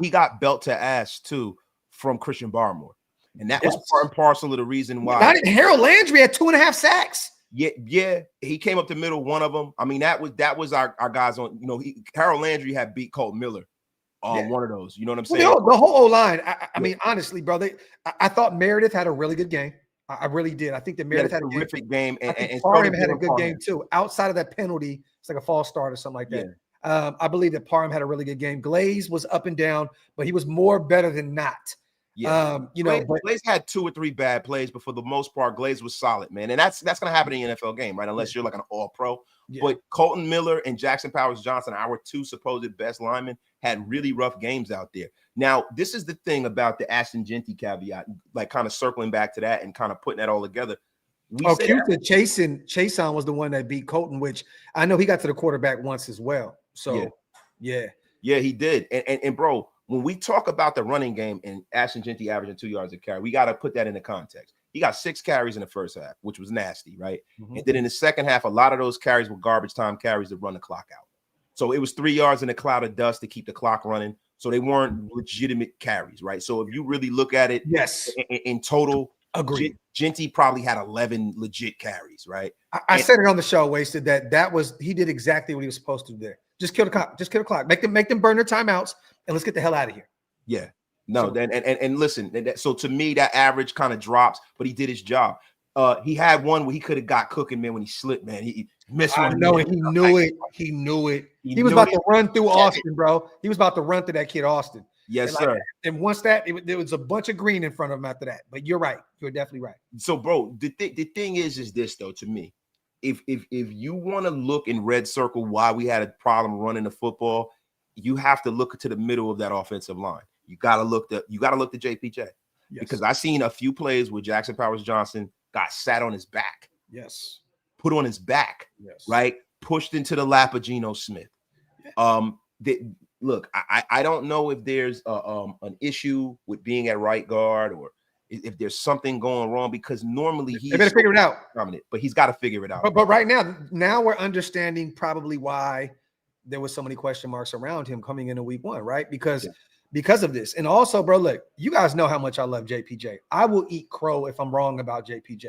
got belt to ass, too, from Christian Barmore. And that was part and parcel of the reason why. Harold Landry had 2.5 sacks. Yeah. He came up the middle, one of them. I mean, that was our guys on, Harold Landry had beat Colt Miller on one of those. You know what I'm saying? The whole O-line. I mean, honestly, bro, I thought Meredith had a really good game. I really did. I think that Meredith had a terrific game. And Parham had a good game too. Outside of that penalty, it's like a false start or something like that. Yeah. I believe that Parham had a really good game. Glaze was up and down, but he was more better than not. Yeah, Glaze had 2 or 3 bad plays, but for the most part, Glaze was solid, man. And that's going to happen in the NFL game, right? Unless you're like an all-pro. Yeah. But Colton Miller and Jackson Powers Johnson, our 2 supposed best linemen, had really rough games out there. Now, this is the thing about the Ashton Jeanty caveat, like kind of circling back to that and kind of putting that all together. Chason was the one that beat Colton, which I know he got to the quarterback once as well. So, yeah, he did. And bro, when we talk about the running game and Ashton Jeanty averaging 2 yards a carry, we got to put that into context. He got 6 carries in the first half, which was nasty, right? And then in the second half, a lot of those carries were garbage time carries to run the clock out. So it was 3 yards in a cloud of dust to keep the clock running. So they weren't legitimate carries, right? So if you really look at it, yes, in total, agreed. Jeanty probably had 11 legit carries, right? I said it on the show, Wasted, that was he did exactly what he was supposed to do there. Just kill the clock. Just kill the clock. Make them burn their timeouts, and let's get the hell out of here. Yeah. No, So- then and listen, so to me, that average kind of drops, but he did his job. He had one where he could have got cooking, man, when he slipped, man. He missed one. I know it. He knew it. He knew it. He was about to run through Austin, bro. He was about to run through that kid, Austin. Yes, And sir. And once that, there was a bunch of green in front of him after that. But you're right. You're definitely right. So, bro, the thing is this though, to me, if you want to look in red circle why we had a problem running the football, you have to look to the middle of that offensive line. You gotta look to JPJ. Yes. Because I seen a few plays where Jackson Powers Johnson got sat on his back. Yes. Put on his back. Yes. Right? Pushed into the lap of Geno Smith. Look, I don't know if there's an issue with being at right guard or if there's something going wrong, because normally they better figure it out. Dominant, but he's got to figure it out. But right now we're understanding probably why there was so many question marks around him coming into week 1, right? Because of this. And also, bro, look, you guys know how much I love JPJ. I will eat crow if I'm wrong about JPJ.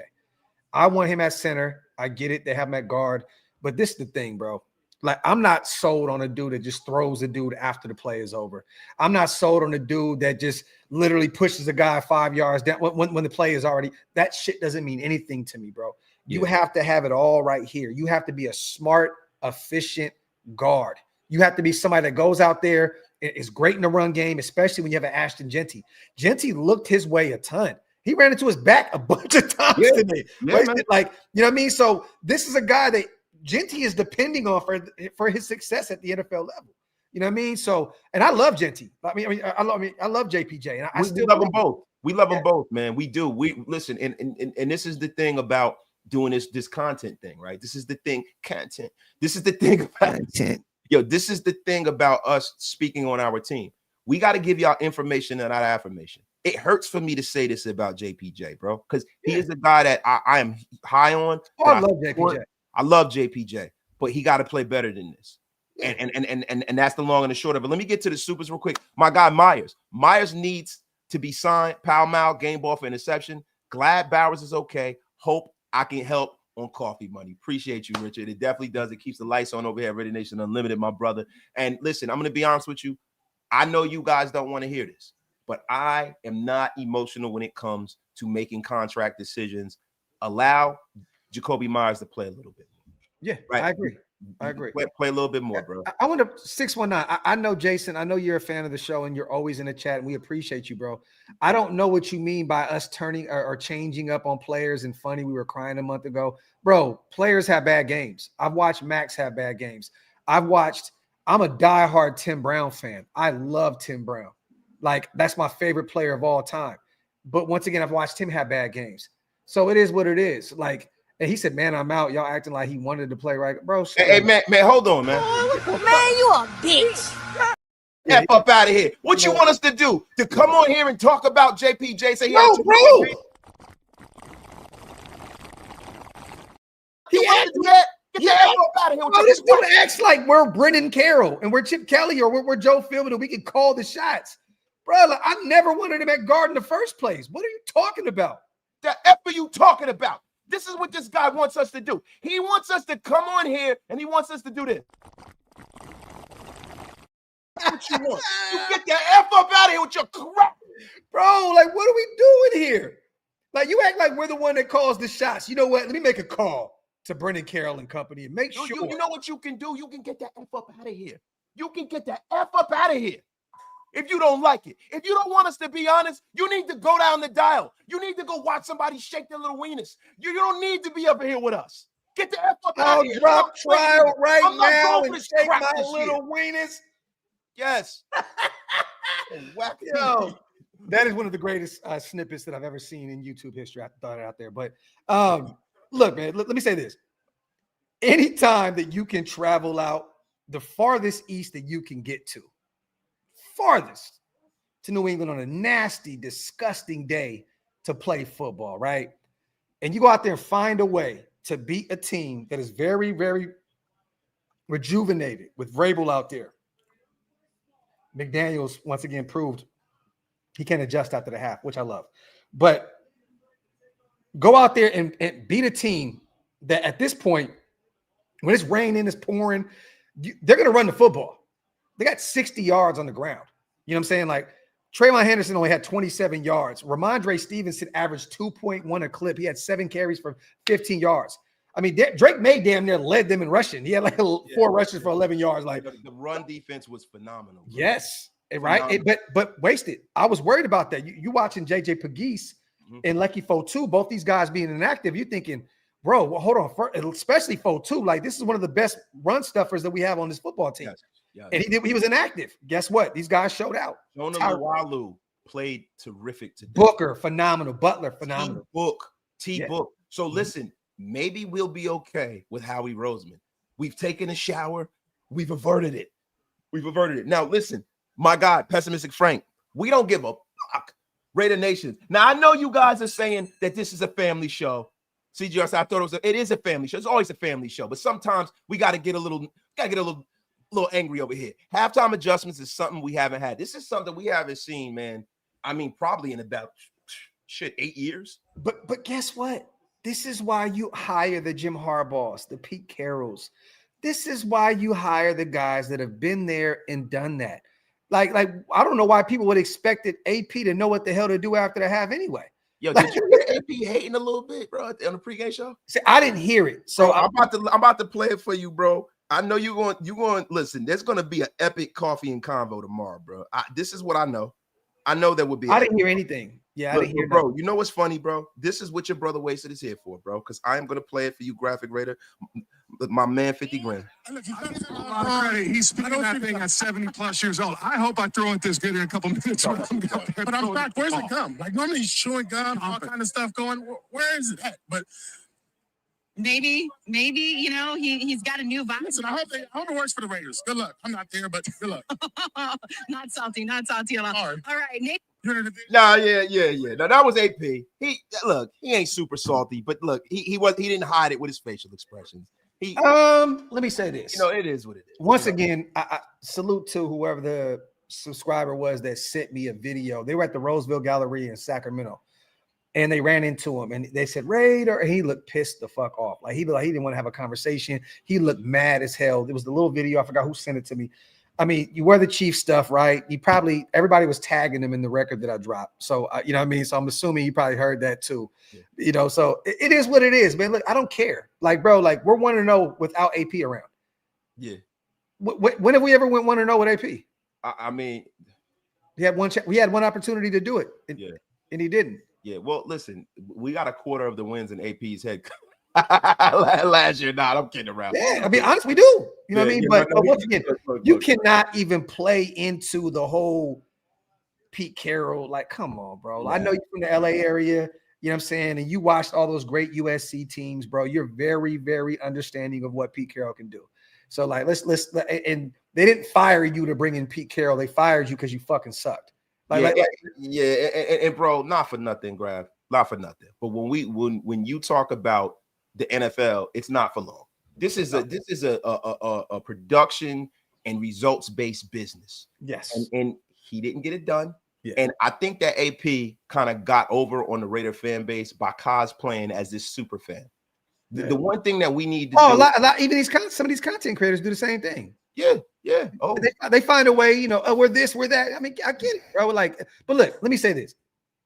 I want him at center. I get it. They have him at guard. But this is the thing, bro. Like, I'm not sold on a dude that just throws a dude after the play is over. I'm not sold on a dude that just literally pushes a guy 5 yards down when the play is already. That shit doesn't mean anything to me, bro. You have to have it all right here. You have to be a smart, efficient guard. You have to be somebody that goes out there, is great in the run game, especially when you have an Ashton Jeanty. Jeanty looked his way a ton. He ran into his back a bunch of times today. Like, you know what I mean? So this is a guy that Jeanty is depending on for his success at the NFL level. You know what I mean? So, and I love Jeanty. I love JPJ. And I still love them both. We love them both, man. We do. We listen, and this is the thing about doing this content thing, right? This is the thing, content. This is the thing about content. Yo, this is the thing about us speaking on our team. We got to give y'all information and not affirmation. It hurts for me to say this about JPJ, bro, because he is a guy that I am high on. Oh, I love JPJ. I love JPJ, but he got to play better than this. And that's the long and the short of it. Let me get to the supers real quick. My guy Myers. Myers needs to be signed. Pow Mal, game ball for interception. Glad Bowers is okay. Hope I can help on coffee money. Appreciate you, Richard. It definitely does. It keeps the lights on over here at Raider Nation Unlimited, my brother. And listen, I'm going to be honest with you. I know you guys don't want to hear this, but I am not emotional when it comes to making contract decisions. Allow Jacoby Myers to play a little bit. Yeah, right. I agree. Play a little bit more, bro. I want to 619. I know, Jason, I know you're a fan of the show and you're always in the chat and we appreciate you, bro. I don't know what you mean by us turning or changing up on players and funny. We were crying a month ago. Bro, players have bad games. I've watched Max have bad games. I'm a diehard Tim Brown fan. I love Tim Brown. Like, that's my favorite player of all time. But once again, I've watched him have bad games. So it is what it is. Like, and he said, man, I'm out. Y'all acting like he wanted to play right. Bro, hey, man, hold on, man. Man, you a bitch. F up out of here. What you want us to do? To come on here and talk about JPJ? Say, no, bro. He had to do that. Get the F up out of here. Bro, this dude acts like we're Brendan Carroll and we're Chip Kelly or we're Joe Philbin and we can call the shots. Bro, like, I never wanted him at guard in the first place. What are you talking about? The F are you talking about? This is what this guy wants us to do. He wants us to come on here and he wants us to do this. What you want? You get the F up out of here with your crap. Bro, like, what are we doing here? Like, you act like we're the one that calls the shots. You know what? Let me make a call to Brendan Carroll and company and make sure. You know what you can do? You can get that F up out of here. You can get that F up out of here. If you don't like it, if you don't want us to be honest, you need to go down the dial. You need to go watch somebody shake their little weenus. You don't need to be up here with us. Get the F up out of here. I'll drop trial right now and shake my little weenus. Yes. Yo, that is one of the greatest snippets that I've ever seen in YouTube history. I thought it out there. But look, man, let me say this. Anytime that you can travel out the farthest east that you can get to, farthest, to New England on a nasty, disgusting day to play football, right? And you go out there and find a way to beat a team that is very, very rejuvenated with Vrabel out there. McDaniels, once again, proved he can adjust after the half, which I love. But go out there and beat a team that at this point, when it's raining, it's pouring, they're going to run the football. They got 60 yards on the ground. You know what I'm saying? Like, Trayvon Henderson only had 27 yards. Ramondre Stevenson averaged 2.1 a clip. He had 7 carries for 15 yards. I mean, Drake May damn near led them in rushing. He had like 4 rushes for 11 yards. Like, the run defense was phenomenal. Bro. Yes, right. But wasted. I was worried about that. You watching JJ Pegues and Lucky Fotu, both these guys being inactive. You're thinking, bro, well, hold on. Especially Fotu, like this is one of the best run stuffers that we have on this football team. Yes. And he was inactive. Guess what? These guys showed out. Jonah Lawalu played terrific today. Booker, phenomenal. Butler, phenomenal. T-Book. So listen, maybe we'll be okay with Howie Roseman. We've taken a shower. We've averted it. Now, listen, my God, Pessimistic Frank, we don't give a fuck. Raider Nation. Now, I know you guys are saying that this is a family show. CGS, I thought it is a family show. It's always a family show, but sometimes we got to get a little angry over here. Halftime adjustments is something we haven't had. This is something we haven't seen, man. I mean, probably in about 8 years. But guess what? This is why you hire the Jim Harbaughs, the Pete Carrolls. This is why you hire the guys that have been there and done that. Like I don't know why people would expect AP to know what the hell to do after the half anyway. Yo, did you hear AP hating a little bit, bro, on the pregame show? See, I didn't hear it. So bro, I'm about to play it for you, bro. I know you're going. Listen, there's going to be an epic coffee and convo tomorrow, bro. This is what I know. I know there would be. I didn't hear anything. Yeah, I didn't hear, bro. You know what's funny, bro? This is what your brother Wasted is here for, bro. Because I am going to play it for you, Graphic Raider. My man, 50 grand. He's speaking that thing at 70 plus years old. I hope I throw it this good in a couple minutes. But I'm back. Where's it come? Like normally he's chewing gum, all kind of stuff going. Where is it at? But maybe, he's got a new vibe. listen, I hope it works for the Raiders. Good luck. I'm not there, but good luck. Not salty a lot. All right, Nick. Nah, yeah. Now that was AP. He ain't super salty, but look, he didn't hide it with his facial expressions. Let me say this. It is what it is. Once again, I salute to whoever the subscriber was that sent me a video. They were at the Roseville Gallery in Sacramento, and they ran into him, and they said Raider, and he looked pissed the fuck off. Like he didn't want to have a conversation. He looked mad as hell. It was the little video. I forgot who sent it to me. I mean, you wear the Chief stuff, right? Everybody was tagging him in the record that I dropped. So, you know what I mean? So I'm assuming you probably heard that too. Yeah. So it is what it is, man. Look, I don't care. Like, bro, we're 1-0 without AP around. Yeah. When have we ever went 1-0 with AP? I mean, we had one opportunity to do it, and he didn't. Yeah. Well, listen, we got a quarter of the wins in AP's head last year. Nah, I'm kidding around. Yeah, I mean, honestly, we do. You know what I mean? But once again, you cannot even play into the whole Pete Carroll. Like, come on, bro. Yeah. I know you're from the LA area. You know what I'm saying? And you watched all those great USC teams, bro. You're very, very understanding of what Pete Carroll can do. So, like, let's and they didn't fire you to bring in Pete Carroll. They fired you because you fucking sucked. And bro, not for nothing, Graf. Not for nothing. But when you talk about the NFL, it's not for long. This is a production and results based business. Yes, and he didn't get it done. Yeah. And I think that AP kind of got over on the Raider fan base by cosplaying as this super fan. The one thing that we need to do. A lot, even some of these content creators do the same thing. Yeah. Oh, they find a way. We're this, we're that. I mean, I get it, bro. But look, let me say this.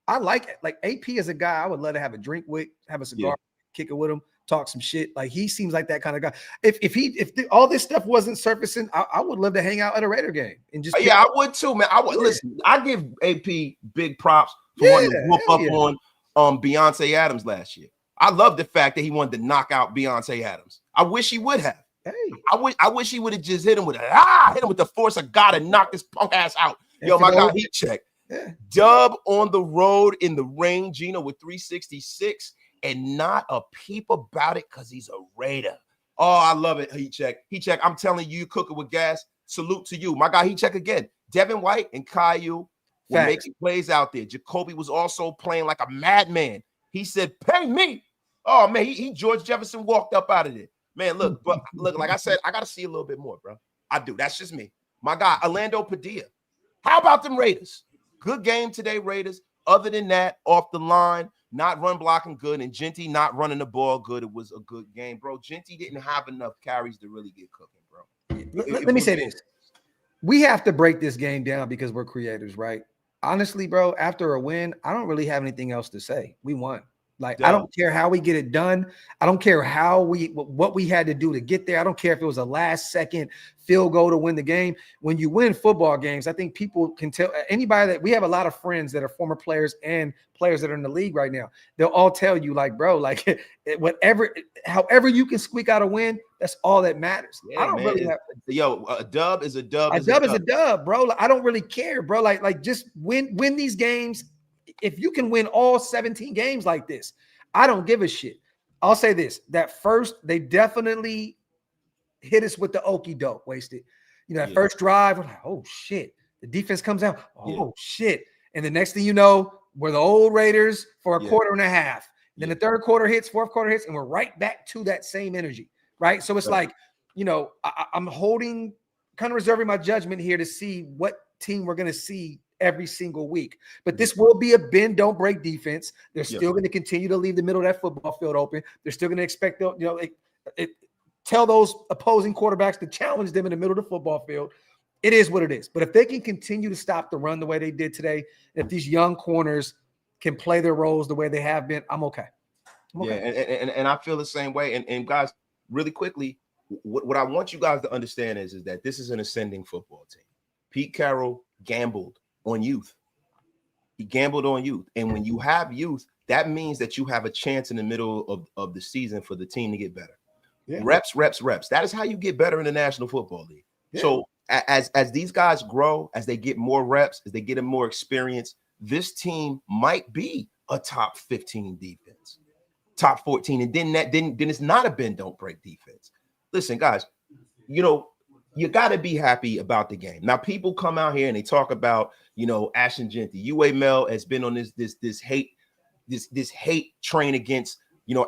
I like it. Like AP as a guy, I would love to have a drink with, have a cigar, kick it with him, talk some shit. Like he seems like that kind of guy. If all this stuff wasn't surfacing, I would love to hang out at a Raider game and just. I would too, man. I would listen. I give AP big props for wanting to whoop up on Beyonce Adams last year. I love the fact that he wanted to knock out Beyonce Adams. I wish he would have. Hey, I wish he would have just hit him with the force of God and knock this punk ass out. Yo, my God, heat check. Yeah. Dub on the road in the rain, Gino with 366, and not a peep about it because he's a Raider. Oh, I love it. Heat check. I'm telling you, you cook it with gas. Salute to you. My guy, heat check again. Devin White and Caillou were Facts. making plays out there. Jacoby was also playing like a madman. He said, "Pay me." Oh man, he George Jefferson walked up out of there. Man, look, but look, like I said, I got to see a little bit more, bro. I do. That's just me. My guy, Orlando Padilla. How about them Raiders? Good game today, Raiders. Other than that, off the line, not run blocking good, and Genty not running the ball good. It was a good game, bro. Genty didn't have enough carries to really get cooking, bro. Let me say this. We have to break this game down because we're creators, right? Honestly, bro, after a win, I don't really have anything else to say. We won. Like, I don't care how we get it done. I don't care what we had to do to get there. I don't care if it was a last second field goal to win the game. When you win football games, I think people can tell anybody that we have a lot of friends that are former players and players that are in the league right now. They'll all tell you like, bro, like however you can squeak out a win, that's all that matters. Yeah, I don't really have. A dub is a dub. A dub is a dub, bro. Like, I don't really care, bro. Like just win these games. If you can win all 17 games like this, I don't give a shit. I'll say this: that first, they definitely hit us with the okie doke, wasted. That first drive, we're like, oh shit. The defense comes out, oh shit. And the next thing you know, we're the old Raiders for a quarter and a half. Then the third quarter hits, fourth quarter hits, and we're right back to that same energy, right? So it's like, I'm holding, kind of reserving my judgment here to see what team we're going to see every single week. But this will be a bend, don't break defense. They're still going to continue to leave the middle of that football field open. They're still going to expect, tell those opposing quarterbacks to challenge them in the middle of the football field. It is what it is. But if they can continue to stop the run the way they did today, if these young corners can play their roles the way they have been, I'm okay. Yeah, and I feel the same way. And guys, really quickly, what I want you guys to understand is that this is an ascending football team. Pete Carroll gambled on youth. He gambled on youth. And when you have youth, that means that you have a chance in the middle of the season for the team to get better. Yeah. Reps. That is how you get better in the National Football League. Yeah. So as these guys grow, as they get more reps, as they get more experience, this team might be a top 15 defense, top 14. And then it's not a bend, don't break defense. Listen, guys, you got to be happy about the game. Now, people come out here and they talk about, Ashton Genty. UA Mel has been on this hate train against,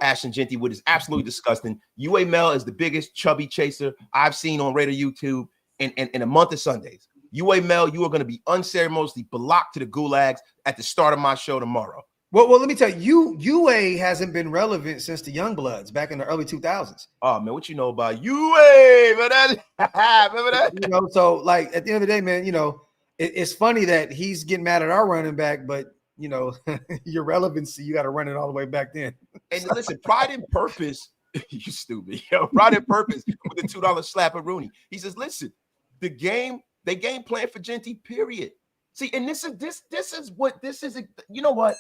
Ashton Genty, which is absolutely disgusting. UA Mel is the biggest chubby chaser I've seen on Raider YouTube in a month of Sundays. UA Mel, you are going to be unceremoniously blocked to the gulags at the start of my show tomorrow. Well, let me tell you, UA hasn't been relevant since the Youngbloods back in the early 2000s. Oh, man, what you know about UA? Remember that? So, like, at the end of the day, man, it's funny that he's getting mad at our running back, but, your relevancy, you got to run it all the way back then. And listen, Pride and Purpose, you stupid. Pride and Purpose with the $2 slap of Rooney. He says, listen, they game plan for Genty, period. See, and this is what, you know what?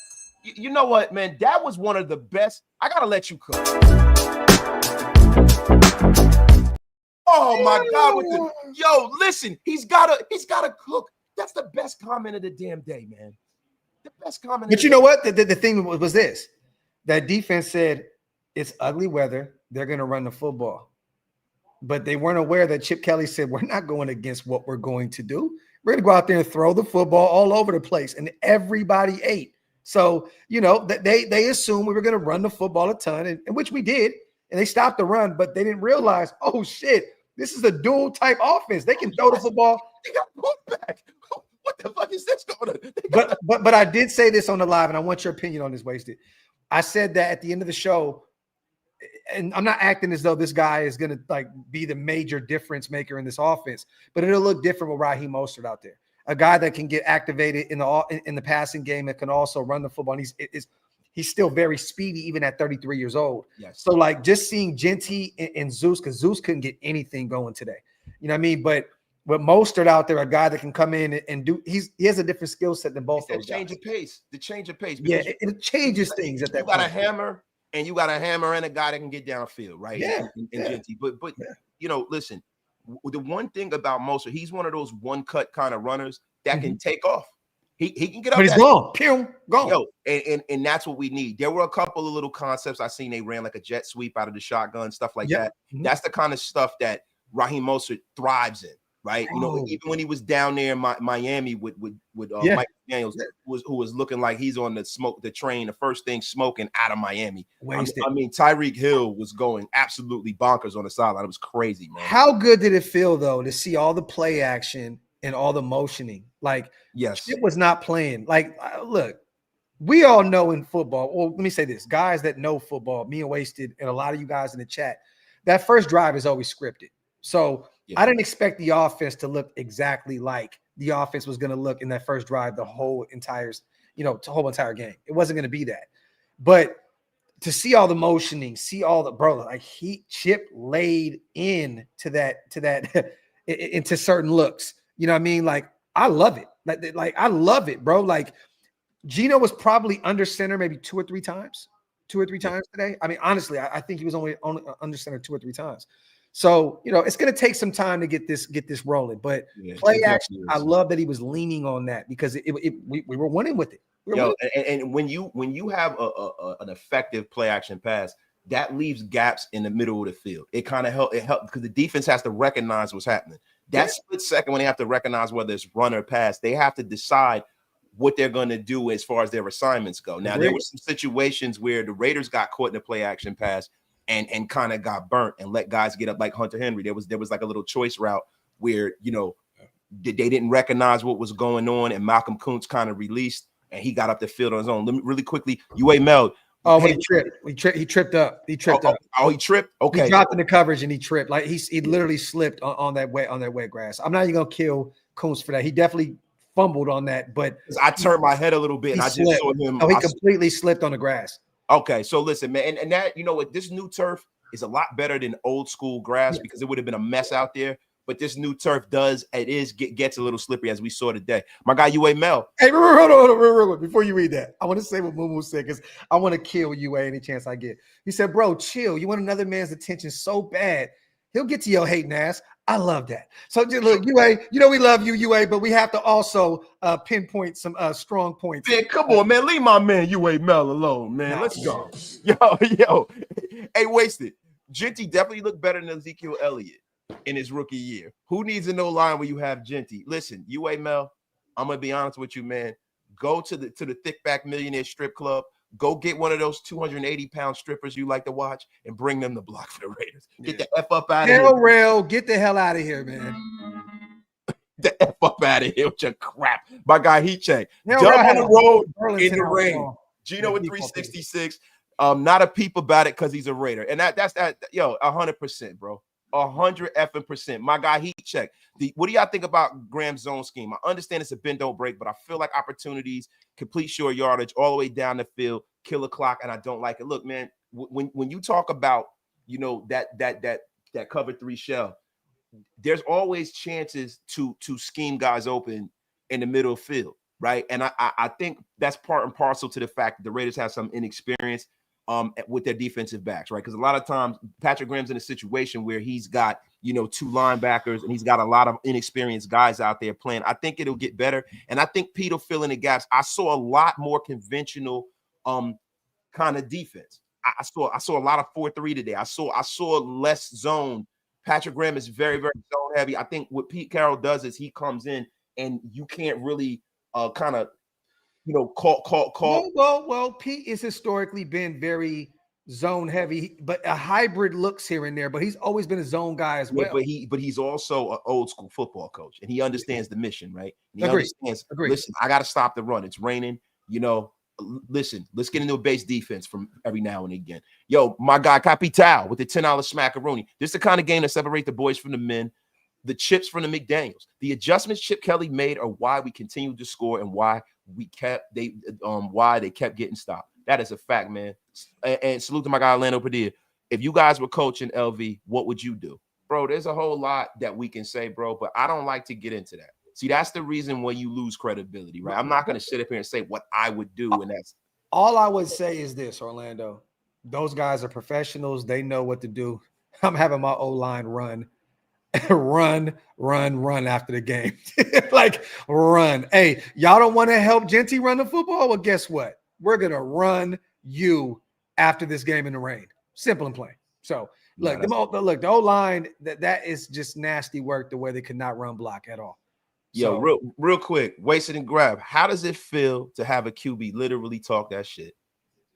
You know what, man? That was one of the best. I gotta let you cook. Oh my God! Listen, he's gotta cook. That's the best comment of the damn day, man. The best comment. But you know what? The thing was this: that defense said it's ugly weather. They're gonna run the football, but they weren't aware that Chip Kelly said we're not going against what we're going to do. We're gonna go out there and throw the football all over the place, and everybody ate. So, they assumed we were going to run the football a ton, and which we did, and they stopped the run, but they didn't realize, oh, shit, this is a dual type offense. They can throw the football. They got pulled back. What the fuck is this going on? But I did say this on the live, and I want your opinion on this, Wasted. I said that at the end of the show, and I'm not acting as though this guy is going to be the major difference maker in this offense, but it'll look different with Raheem Mostert out there. A guy that can get activated in the passing game that can also run the football. And he's still very speedy, even at 33 years old. Yes. So just seeing Genty and Zeus, because Zeus couldn't get anything going today. You know what I mean? But with Mostert out there, a guy that can come in and do, he has a different skill set than both those guys. The change of pace. Yeah, it changes things at that point. You got a hammer, and you got a hammer and a guy that can get downfield, right? Yeah. And Genty. But listen. The one thing about Mostert, he's one of those one-cut kind of runners that can take off. He can get up. But he's gone. Pew, gone. And that's what we need. There were a couple of little concepts I seen. They ran like a jet sweep out of the shotgun, stuff like that. Mm-hmm. That's the kind of stuff that Raheem Mostert thrives in. right? You know, even when he was down there in Miami with Yeah. Mike Daniels, who was looking like he's on the train, the first thing smoking out of Miami. Wasted. I mean, Tyreek Hill was going absolutely bonkers on the sideline. It was crazy, man. How good did it feel though to see all the play action and all the motioning? Like, yes, it was not playing. Like, look, we all know in football. Well, let me say this: guys that know football, me and Wasted, and a lot of you guys in the chat, that first drive is always scripted. So I didn't expect the offense to look exactly like the offense was going to look in that first drive the whole entire game. It wasn't going to be that. But to see all the motioning, see all the like Chip laid into that into certain looks. You know what I mean? Like, I love it. Like I love it, bro. Like, Gino was probably under center maybe two or three times today. I mean, honestly, I think he was only under center 2 or 3 times. So, you know, it's going to take some time to get this rolling. But play action, I love that he was leaning on that because we were winning with it. And when you have an effective play action pass, that leaves gaps in the middle of the field. It kind of helps because the defense has to recognize what's happening. That split second when they have to recognize whether it's run or pass, they have to decide what they're going to do as far as their assignments go. Now, there were some situations where the Raiders got caught in a play action pass and kind of got burnt and let guys get up like Hunter Henry. There was like a little choice route where, you know, they didn't recognize what was going on and Malcolm Kuntz kind of released and he got up the field on his own. Let me really quickly, UA Mel. Oh, when he tripped up. He tripped up. Oh, he tripped? Okay. He dropped in the coverage and he tripped. Like he literally slipped on that wet grass. I'm not even going to kill Kuntz for that. He definitely fumbled on that, but I turned my head a little bit and I just saw him. Oh, he completely slipped on the grass. Okay, so listen, man, and that, you know what, this new turf is a lot better than old school grass because it would have been a mess out there. But this new turf gets a little slippery as we saw today. My guy UA Mel. Hey, hold on, real quick. Before you read that, I want to say what Mumu said because I want to kill UA any chance I get. He said, "Bro, chill. You want another man's attention so bad, he'll get to your hating ass." I love that. So just look, UA, you know we love you, UA, but we have to also pinpoint some strong points. Man, come on, man. Leave my man UA Mel alone, man. Let's go. Yo. Hey, Wasted. Genty definitely looked better than Ezekiel Elliott in his rookie year. Who needs a no line when you have Genty? Listen, UA Mel, I'm gonna be honest with you, man. Go to the thick back millionaire strip club. Go get one of those 280-pound strippers you like to watch and bring them to block for the Raiders. Get the F up out of here. Rail, get the hell out of here, man. The F up out of here with your crap. My guy, Heat Check. Jump on the road in the rain. Gino with 366. Not a peep about it because he's a Raider. And that's 100%, bro. 100%. My guy, Heat Check. What do y'all think about Graham's zone scheme? I understand it's a bend don't break, but I feel like opportunities, complete short yardage, all the way down the field, kill a clock, and I don't like it. Look, man, when you talk about, you know, that cover 3 shell, there's always chances to scheme guys open in the middle field, right? And I think that's part and parcel to the fact that the Raiders have some inexperience with their defensive backs, right? Because a lot of times Patrick Graham's in a situation where he's got, you know, 2 linebackers and he's got a lot of inexperienced guys out there playing. I think it'll get better. And I think Pete will fill in the gaps. I saw a lot more conventional kind of defense. I saw a lot of 4-3 today. I saw less zone. Patrick Graham is very, very zone heavy. I think what Pete Carroll does is he comes in and you can't really kind of, you know, call. Well, Pete has historically been very zone heavy, but a hybrid looks here and there. But he's always been a zone guy as well. But he's also an old school football coach, and he understands the mission, right? And he understands. Listen, I got to stop the run. It's raining. You know, listen. Let's get into a base defense from every now and again. Yo, my guy Capital with the $10 smackaroni. This is the kind of game that separates the boys from the men. The chips from the McDaniels. The adjustments Chip Kelly made are why we continue to score and why they kept getting stopped. That is a fact, man. And salute to my guy Orlando Padilla. If you guys were coaching LV, what would you do? Bro, there's a whole lot that we can say, bro, but I don't like to get into that. See, that's the reason when you lose credibility, right? I'm not going to sit up here and say what I would do, and that's all I would say is this, Orlando. Those guys are professionals. They know what to do. I'm having my O-line run after the game. Like, run. Hey, y'all don't want to help Genty run the football? Well, guess what? We're going to run you after this game in the rain. Simple and plain. So Look, the O line that is just nasty work the way they could not run block at all. Yo, real quick, wasted and grab. How does it feel to have a QB literally talk that shit?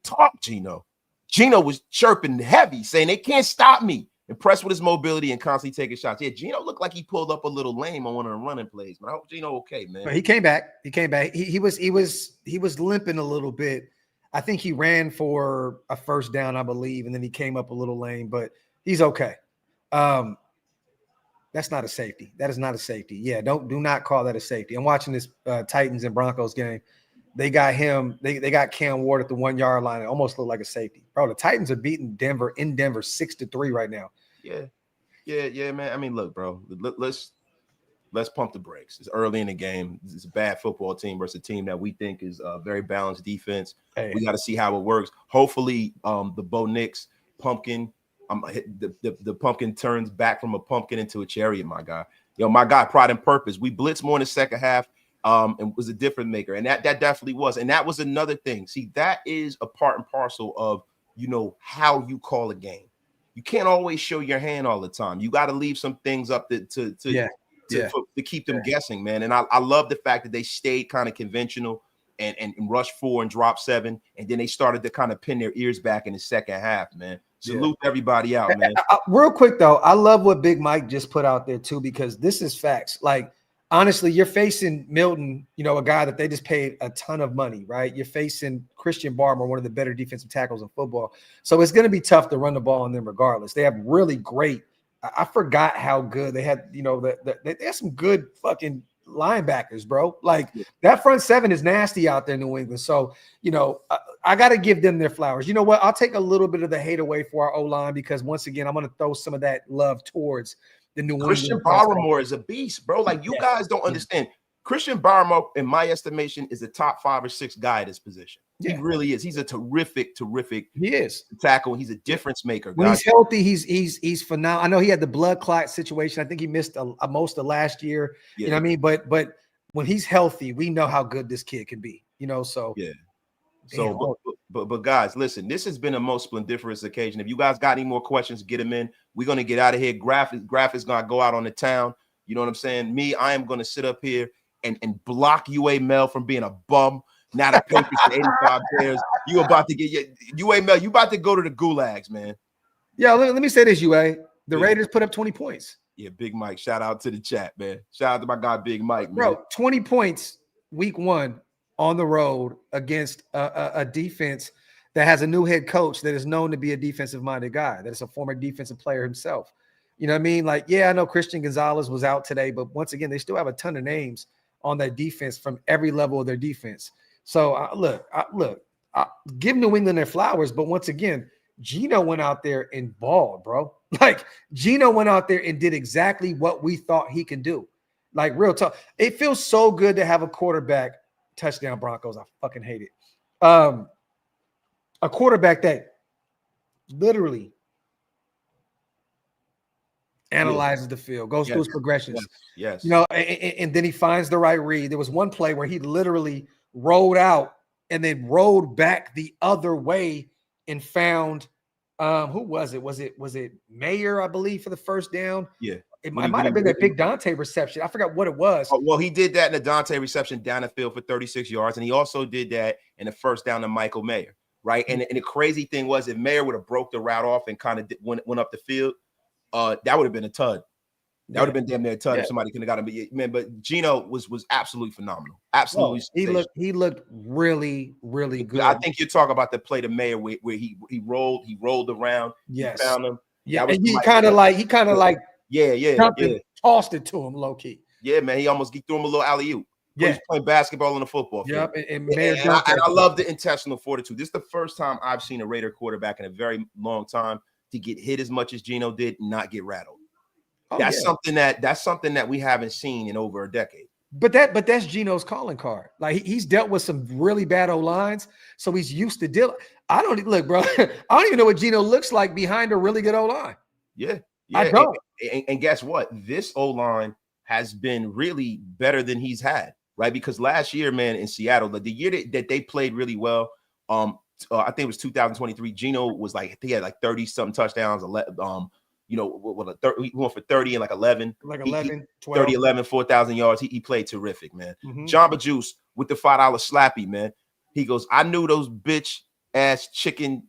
Talk, Geno. Geno was chirping heavy, saying they can't stop me. Impressed with his mobility and constantly taking shots. Yeah, Geno looked like he pulled up a little lame on one of the running plays, but I hope Geno okay, man. But he came back. He was limping a little bit. I think he ran for a first down, I believe, and then he came up a little lame, but he's okay. That's not a safety. That is not a safety. Yeah, do not call that a safety. I'm watching this Titans and Broncos game. They got him. They got Cam Ward at the 1 yard line. It almost looked like a safety. Bro, the Titans are beating Denver in Denver 6-3 right now. Yeah, man. I mean, look, bro. Let's pump the brakes. It's early in the game. It's a bad football team versus a team that we think is a very balanced defense. Hey. We got to see how it works. Hopefully, the Bo Nix pumpkin. The pumpkin turns back from a pumpkin into a chariot, my guy. Yo, my guy, pride and purpose. We blitzed more in the second half. And was a different maker. And that definitely was. And that was another thing. See, that is a part and parcel of, how you call a game. You can't always show your hand all the time. You got to leave some things up to keep them guessing, man. And I love the fact that they stayed kind of conventional and rushed 4 and dropped 7. And then they started to kind of pin their ears back in the second half, man. Salute everybody out, man. Real quick, though, I love what Big Mike just put out there, too, because this is facts. Like, honestly, you're facing Milton, a guy that they just paid a ton of money, right? You're facing Christian Barmore, one of the better defensive tackles in football. So it's going to be tough to run the ball on them regardless. They have really great – I forgot how good they had, they had some good fucking linebackers, bro. Like, that front seven is nasty out there in New England. So, I got to give them their flowers. You know what? I'll take a little bit of the hate away for our O-line because, once again, I'm going to throw some of that love towards – the New Christian Barmore is a beast, bro. Like, you guys don't understand. Christian Barmore, in my estimation, is a top 5 or 6 guy at his position. He really is. He's a terrific he is tackle. He's a difference maker. When he's healthy, he's phenomenal. I know he had the blood clot situation. I think he missed most of last year. You know what I mean? But when he's healthy, we know how good this kid can be. So So, but guys, listen, this has been a most splendiferous occasion. If you guys got any more questions, get them in. We're going to get out of here. Graph is going to go out on the town. You know what I'm saying? I am going to sit up here and block UA Mel from being a bum. Now the Patriots and 85 Bears. You about to get UA Mel. You about to go to the gulags, man. Yeah, let me say this, UA. The Raiders put up 20 points. Yeah, Big Mike. Shout out to the chat, man. Shout out to my guy, Big Mike, man. Bro, 20 points week 1. On the road against a defense that has a new head coach that is known to be a defensive-minded guy, that is a former defensive player himself. You know what I mean? Like, I know Christian Gonzalez was out today, but once again, they still have a ton of names on that defense from every level of their defense. So, look, give New England their flowers, but once again, Geno went out there and balled, bro. Like, Geno went out there and did exactly what we thought he could do. Like, real talk. It feels so good to have a quarterback. Touchdown Broncos. I fucking hate it. A quarterback that literally analyzes the field, goes through his progressions. Yes. And then he finds the right read. There was one play where he literally rolled out and then rolled back the other way and found who was it? Was it Mayer, I believe, for the first down? Yeah. It might have been that big Dante reception. I forgot what it was. Well, he did that in the Dante reception down the field for 36 yards, and he also did that in the first down to Michael Mayer, right? And the crazy thing was, if Mayer would have broke the route off and kind of went up the field, that would have been a tud. That would have been damn near a ton if somebody could have got him. But Geno was absolutely phenomenal. Absolutely, he looked really, really good. I think you're talking about the play to Mayer where he rolled around. Yes, he found him. Yeah, and he kind of like. Yeah. Tossed it to him low key. Yeah, man. He threw him a little alley-oop. He's playing basketball on the football field. Yep, and I love the intestinal fortitude. This is the first time I've seen a Raider quarterback in a very long time to get hit as much as Geno did and not get rattled. That's something that we haven't seen in over a decade. But that's Geno's calling card. Like, he's dealt with some really bad O-lines, so he's used to dealing. I don't even know what Geno looks like behind a really good O-line. Yeah. I don't. And guess what? This O-line has been really better than he's had, right? Because last year, man, in Seattle, the year that they played really well, I think it was 2023. Geno was like, he had like 30 something touchdowns. You know, he went for 30 and like 11, Like 11, 12. 30, 11, 4,000 yards. He played terrific, man. Mhm. Jamba Juice with the $5 slappy, man. He goes, I knew those bitch ass chicken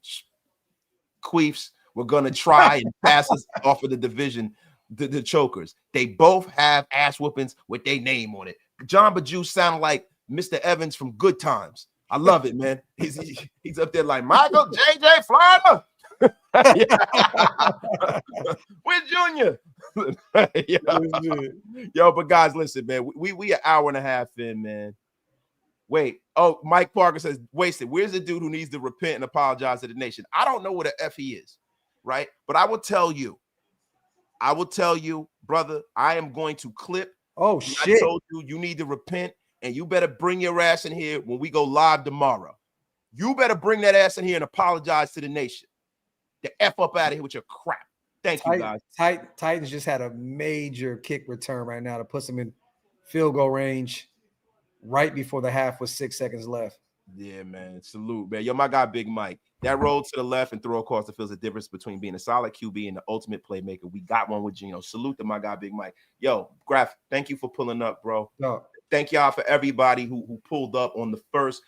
queefs were gonna try and pass us off of the division, the chokers. They both have ass whoopings with their name on it. Jamba Juice sounded like Mr. Evans from Good Times. I love it, man. He's up there like Michael JJ Florida. Where's Junior? Yo, but guys, listen, man. We an hour and a half in, man. Wait. Oh, Mike Parker says, wasted. Where's the dude who needs to repent and apologize to the nation? I don't know what the F he is, right? But I will tell you, brother, I am going to clip. Oh, shit. I told you need to repent, and you better bring your ass in here when we go live tomorrow. You better bring that ass in here and apologize to the nation. The F up out of here with your crap. Thank you, guys. Titans just had a major kick return right now to put them in field goal range right before the half with 6 seconds left. Yeah, man. Salute, man. Yo, my guy, Big Mike. That roll to the left and throw across the field is the difference between being a solid QB and the ultimate playmaker. We got one with Geno. Salute to my guy, Big Mike. Yo, Graf, thank you for pulling up, bro. No. Thank y'all for everybody who pulled up on the first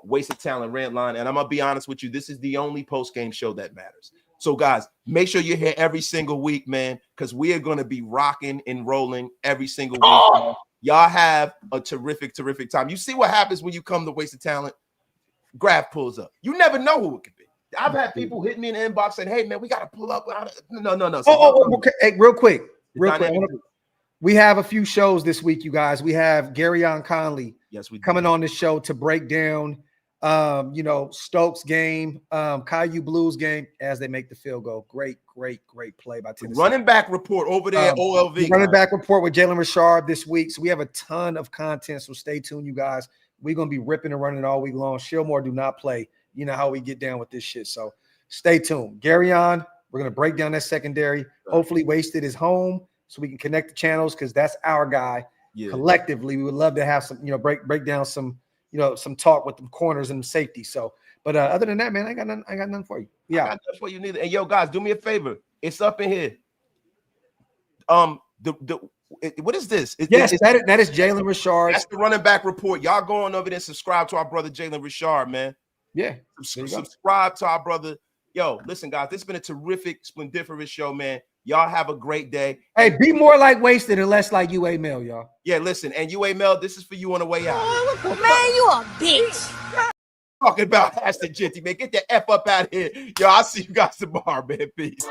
Wasted Talent rant line. And I'm going to be honest with you. This is the only post-game show that matters. So, guys, make sure you're here every single week, man, because we are going to be rocking and rolling every single week. Man. Y'all have a terrific, terrific time. You see what happens when you come to Wasted Talent? Graf pulls up. You never know who it could be. I've had people hit me in the inbox saying, hey, man, we got to pull up. No. Okay. Hey, real quick. We have a few shows this week, you guys. We have Garyon Conley coming on the show to break down, Stokes game, Caillou Blues game as they make the field goal. Great play by Tennessee. Running back report over there at OLV. Running back report with Jalen Richard this week. So we have a ton of content, so stay tuned, you guys. We're going to be ripping and running all week long. Shilmore do not play. You know how we get down with this shit. So stay tuned. Garyon, we're going to break down that secondary. Hopefully Wasted is home so we can connect the channels because that's our guy. Yeah. Collectively, we would love to have some, break down some, some talk with the corners and safety. So, but other than that, man, I got nothing for you. Yeah. I got nothing for you neither. And yo, guys, do me a favor. It's up in here. What is this? That is Jalen Richard. That's the running back report. Y'all go on over there and subscribe to our brother Jalen Richard, man. Yeah. Subscribe to our brother. Yo, listen, guys, this has been a terrific, splendiferous show, man. Y'all have a great day. Hey, be more like Wasted and less like UA Mel, y'all. Yeah, listen, and UA Mel, this is for you on the way out. Man, you a bitch. Talking about Ashton Genty, man. Get the F up out of here. Yo, I'll see you guys tomorrow, man. Peace.